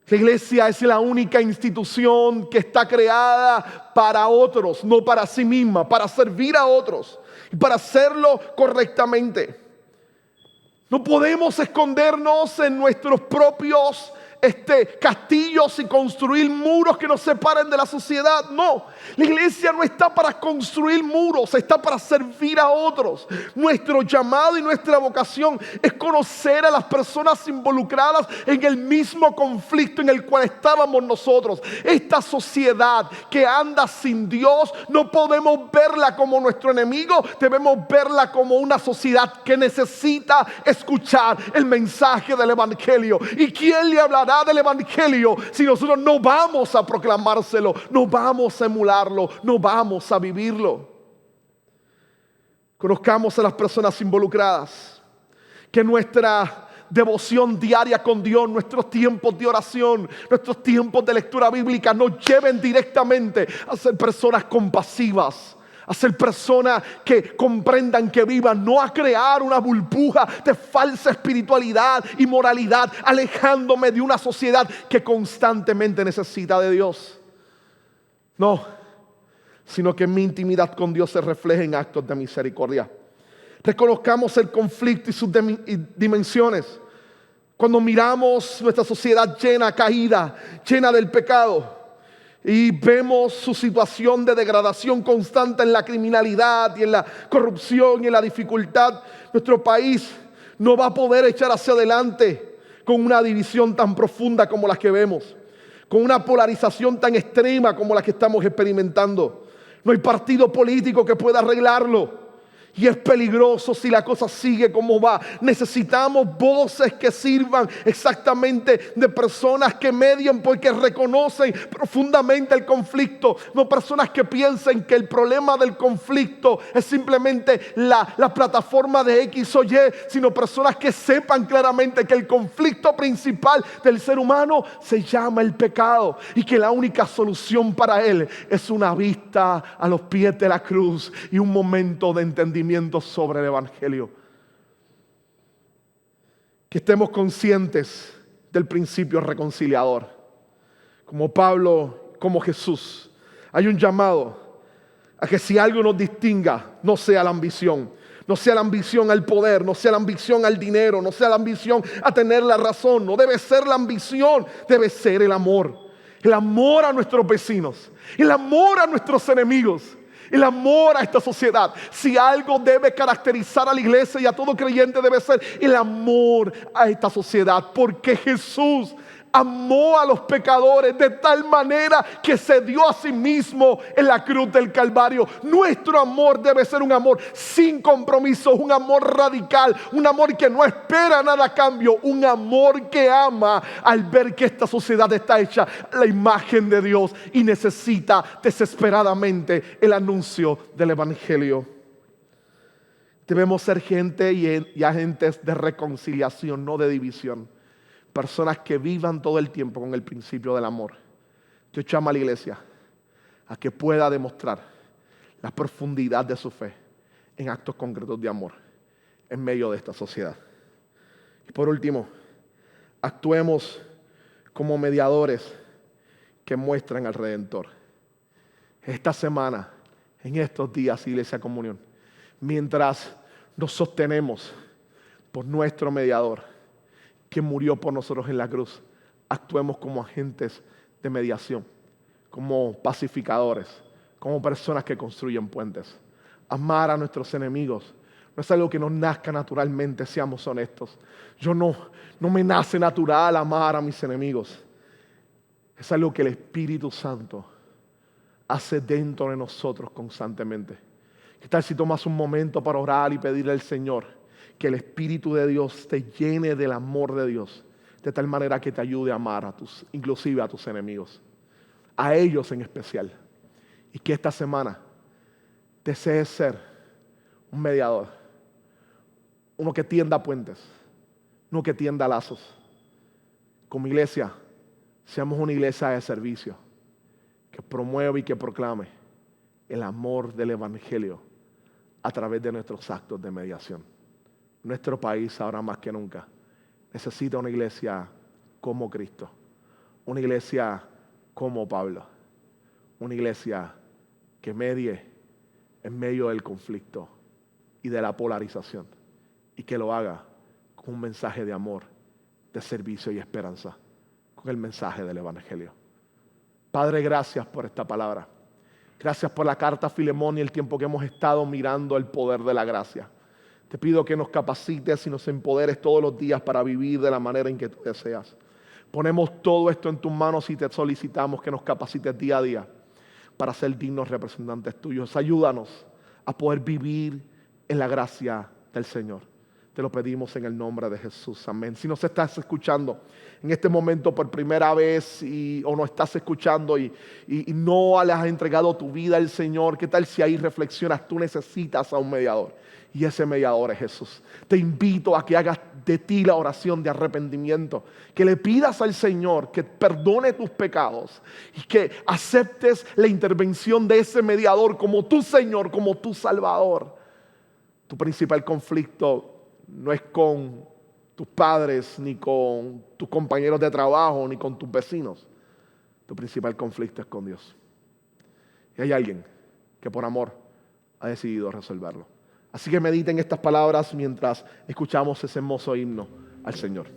La iglesia es la única institución que está creada para otros, no para sí misma, para servir a otros y para hacerlo correctamente. No podemos escondernos en nuestros propios castillos y construir muros que nos separen de la sociedad. No, la iglesia no está para construir muros, está para servir a otros. Nuestro llamado y nuestra vocación es conocer a las personas involucradas en el mismo conflicto en el cual estábamos nosotros. Esta sociedad que anda sin Dios, no podemos verla como nuestro enemigo, debemos verla como una sociedad que necesita escuchar el mensaje del evangelio. ¿Y quién le hablará del evangelio si nosotros no vamos a proclamárselo, no vamos a emularlo, no vamos a vivirlo? Conozcamos a las personas involucradas, que nuestra devoción diaria con Dios, nuestros tiempos de oración, nuestros tiempos de lectura bíblica nos lleven directamente a ser personas compasivas, a ser personas que comprendan, que vivan, no a crear una burbuja de falsa espiritualidad y moralidad, alejándome de una sociedad que constantemente necesita de Dios. No, sino que mi intimidad con Dios se refleje en actos de misericordia. Reconozcamos el conflicto y sus dimensiones. Cuando miramos nuestra sociedad llena, caída, llena del pecado, y vemos su situación de degradación constante en la criminalidad y en la corrupción y en la dificultad, nuestro país no va a poder echar hacia adelante con una división tan profunda como la que vemos, con una polarización tan extrema como la que estamos experimentando. No hay partido político que pueda arreglarlo. Y es peligroso si la cosa sigue como va. Necesitamos voces que sirvan exactamente de personas que medien porque reconocen profundamente el conflicto. No personas que piensen que el problema del conflicto es simplemente la plataforma de X o Y, sino personas que sepan claramente que el conflicto principal del ser humano se llama el pecado y que la única solución para él es una vista a los pies de la cruz y un momento de entendimiento sobre el Evangelio. Que estemos conscientes del principio reconciliador. Como Pablo, como Jesús, hay un llamado a que si algo nos distinga, no sea la ambición. No sea la ambición al poder, no sea la ambición al dinero, no sea la ambición a tener la razón. No debe ser la ambición, debe ser el amor. El amor a nuestros vecinos, el amor a nuestros enemigos, el amor a esta sociedad. Si algo debe caracterizar a la iglesia y a todo creyente, debe ser el amor a esta sociedad. Porque Jesús amó a los pecadores de tal manera que se dio a sí mismo en la cruz del Calvario. Nuestro amor debe ser un amor sin compromiso, un amor radical, un amor que no espera nada a cambio, un amor que ama al ver que esta sociedad está hecha a la imagen de Dios y necesita desesperadamente el anuncio del Evangelio. Debemos ser gente y agentes de reconciliación, no de división. Personas que vivan todo el tiempo con el principio del amor. Dios llama a la iglesia a que pueda demostrar la profundidad de su fe en actos concretos de amor en medio de esta sociedad. Y por último, actuemos como mediadores que muestran al Redentor. Esta semana, en estos días, Iglesia Comunión, mientras nos sostenemos por nuestro mediador, que murió por nosotros en la cruz, actuemos como agentes de mediación, como pacificadores, como personas que construyen puentes. Amar a nuestros enemigos no es algo que nos nazca naturalmente, seamos honestos. No me nace natural amar a mis enemigos. Es algo que el Espíritu Santo hace dentro de nosotros constantemente. ¿Qué tal si tomas un momento para orar y pedirle al Señor que el Espíritu de Dios te llene del amor de Dios, de tal manera que te ayude a amar inclusive a tus enemigos, a ellos en especial? Y que esta semana desees ser un mediador, uno que tienda puentes, uno que tienda lazos. Como iglesia, seamos una iglesia de servicio, que promueva y que proclame el amor del Evangelio a través de nuestros actos de mediación. Nuestro país ahora más que nunca necesita una iglesia como Cristo, una iglesia como Pablo, una iglesia que medie en medio del conflicto y de la polarización y que lo haga con un mensaje de amor, de servicio y esperanza, con el mensaje del Evangelio. Padre, gracias por esta palabra. Gracias por la carta a Filemón y el tiempo que hemos estado mirando el poder de la gracia. Te pido que nos capacites y nos empoderes todos los días para vivir de la manera en que tú deseas. Ponemos todo esto en tus manos y te solicitamos que nos capacites día a día para ser dignos representantes tuyos. Ayúdanos a poder vivir en la gracia del Señor. Te lo pedimos en el nombre de Jesús. Amén. Si nos estás escuchando en este momento por primera vez o no estás escuchando y no le has entregado tu vida al Señor, ¿qué tal si ahí reflexionas? Tú necesitas a un mediador y ese mediador es Jesús. Te invito a que hagas de ti la oración de arrepentimiento, que le pidas al Señor que perdone tus pecados y que aceptes la intervención de ese mediador como tu Señor, como tu Salvador. Tu principal conflicto no es con tus padres, ni con tus compañeros de trabajo, ni con tus vecinos. Tu principal conflicto es con Dios. Y hay alguien que por amor ha decidido resolverlo. Así que mediten estas palabras mientras escuchamos ese hermoso himno al Señor.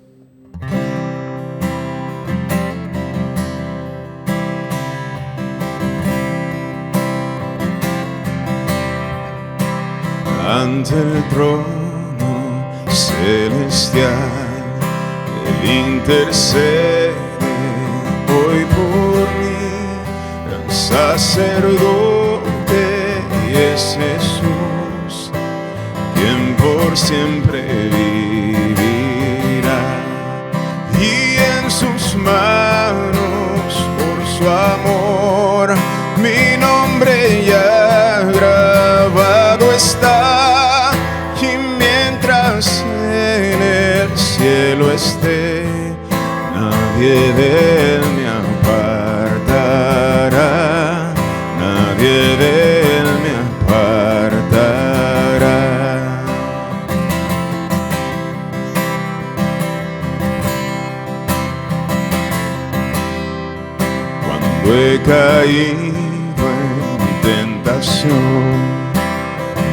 Ante el trono celestial, Él intercede hoy por mí. El sacerdote y es Jesús, quien por siempre vivirá. Y en sus manos, por su amor, mi nombre ya grabado está. Y mientras en el cielo esté, nadie de él me apartará. Nadie de él me apartará. Cuando he caído en mi tentación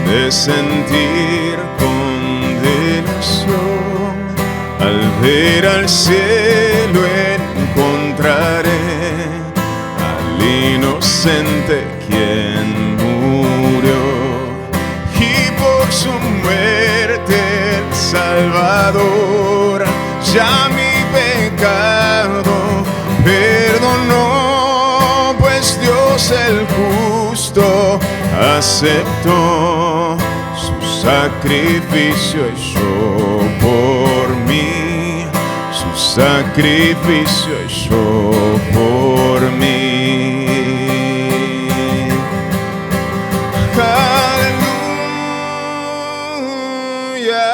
de sentir condenación, al ver al cielo encontraré al inocente quien murió, y por su muerte el Salvador ya mi pecado perdonó, pues Dios el justo aceptó su sacrificio hecho por mí, su sacrificio hecho por mí. Aleluya,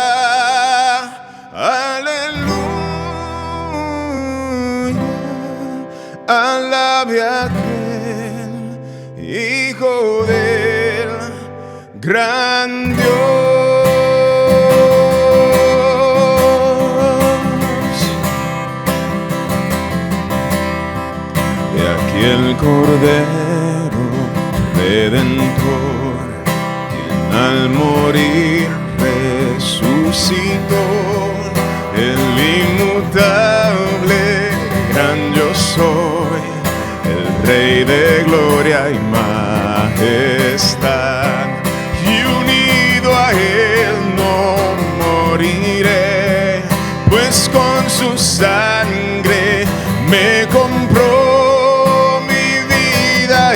aleluya, alabe a aquel Hijo del gran Dios. Y aquí el Cordero Redentor, quien al morir resucitó, el inmutable gran yo soy, el Rey de gloria y majestad, y unido a él no moriré, pues con su sangre me compró, mi vida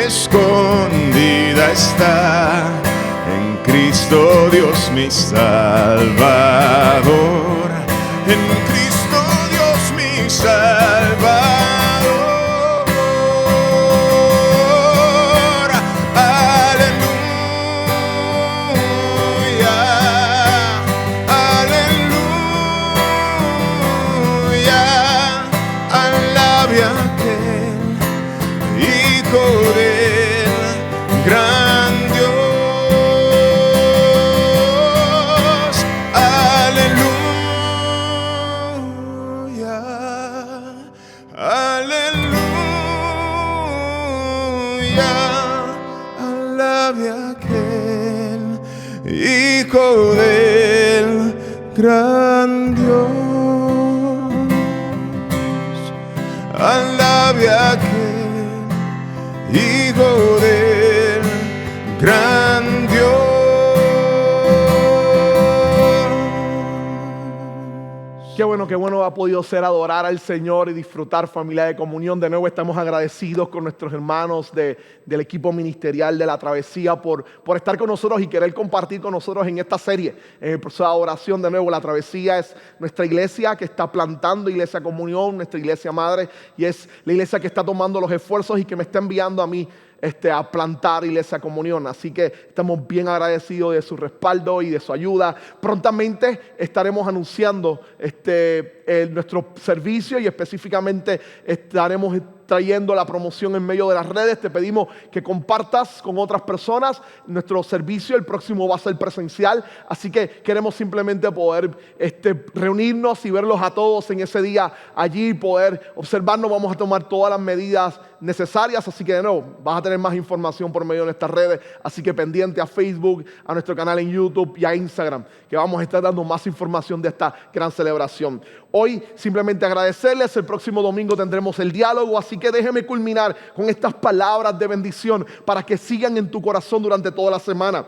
escondida está en Cristo Dios mi Salvador, en Cristo Dios mi Salvador. Hijo del gran Dios, alabe a aquel Hijo del gran Dios.
Qué bueno bueno ha podido ser adorar al Señor y disfrutar familia de comunión. De nuevo estamos agradecidos con nuestros hermanos del equipo ministerial de La Travesía por estar con nosotros y querer compartir con nosotros en esta serie, en el proceso de adoración. De nuevo, La Travesía es nuestra iglesia que está plantando Iglesia Comunión, nuestra iglesia madre, y es la iglesia que está tomando los esfuerzos y que me está enviando a mí a plantar Iglesia Comunión. Así que estamos bien agradecidos de su respaldo y de su ayuda. Prontamente estaremos anunciando nuestro servicio y específicamente estaremos trayendo la promoción en medio de las redes. Te pedimos que compartas con otras personas nuestro servicio. El próximo va a ser presencial, así que queremos simplemente poder reunirnos y verlos a todos en ese día allí, poder observarnos. Vamos a tomar todas las medidas necesarias, así que de nuevo vas a tener más información por medio de nuestras redes, así que pendiente a Facebook, a nuestro canal en YouTube y a Instagram, que vamos a estar dando más información de esta gran celebración. Hoy simplemente agradecerles. El próximo domingo tendremos el diálogo, así que déjeme culminar con estas palabras de bendición para que sigan en tu corazón durante toda la semana.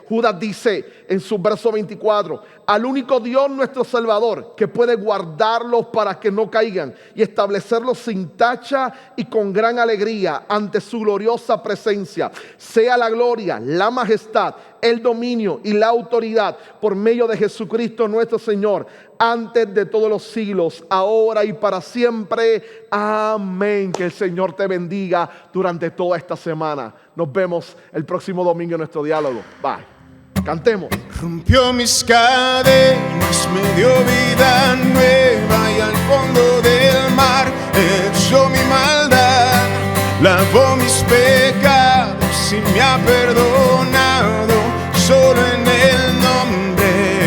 Judas dice en su verso 24: al único Dios nuestro Salvador, que puede guardarlos para que no caigan y establecerlos sin tacha y con gran alegría ante su gloriosa presencia, sea la gloria, la majestad, el dominio y la autoridad por medio de Jesucristo nuestro Señor, antes de todos los siglos, ahora y para siempre. Amén. Que el Señor te bendiga durante toda esta semana. Nos vemos el próximo domingo en nuestro diálogo. Bye. Cantemos.
Rompió mis cadenas, me dio vida nueva y al fondo del mar echó mi maldad, lavó mis pecados y me ha perdonado, solo en el nombre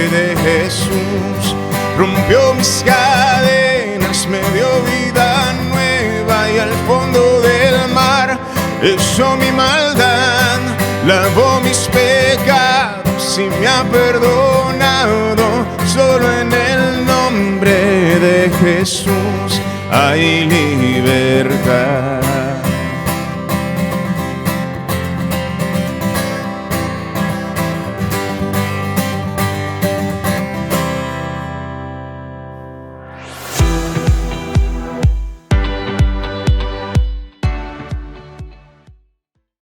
de Jesús. Rompió mis cadenas, me dio vida nueva y al fondo del mar echó mi maldad, lavó mis pecados y me ha perdonado, solo en el nombre de Jesús hay libertad.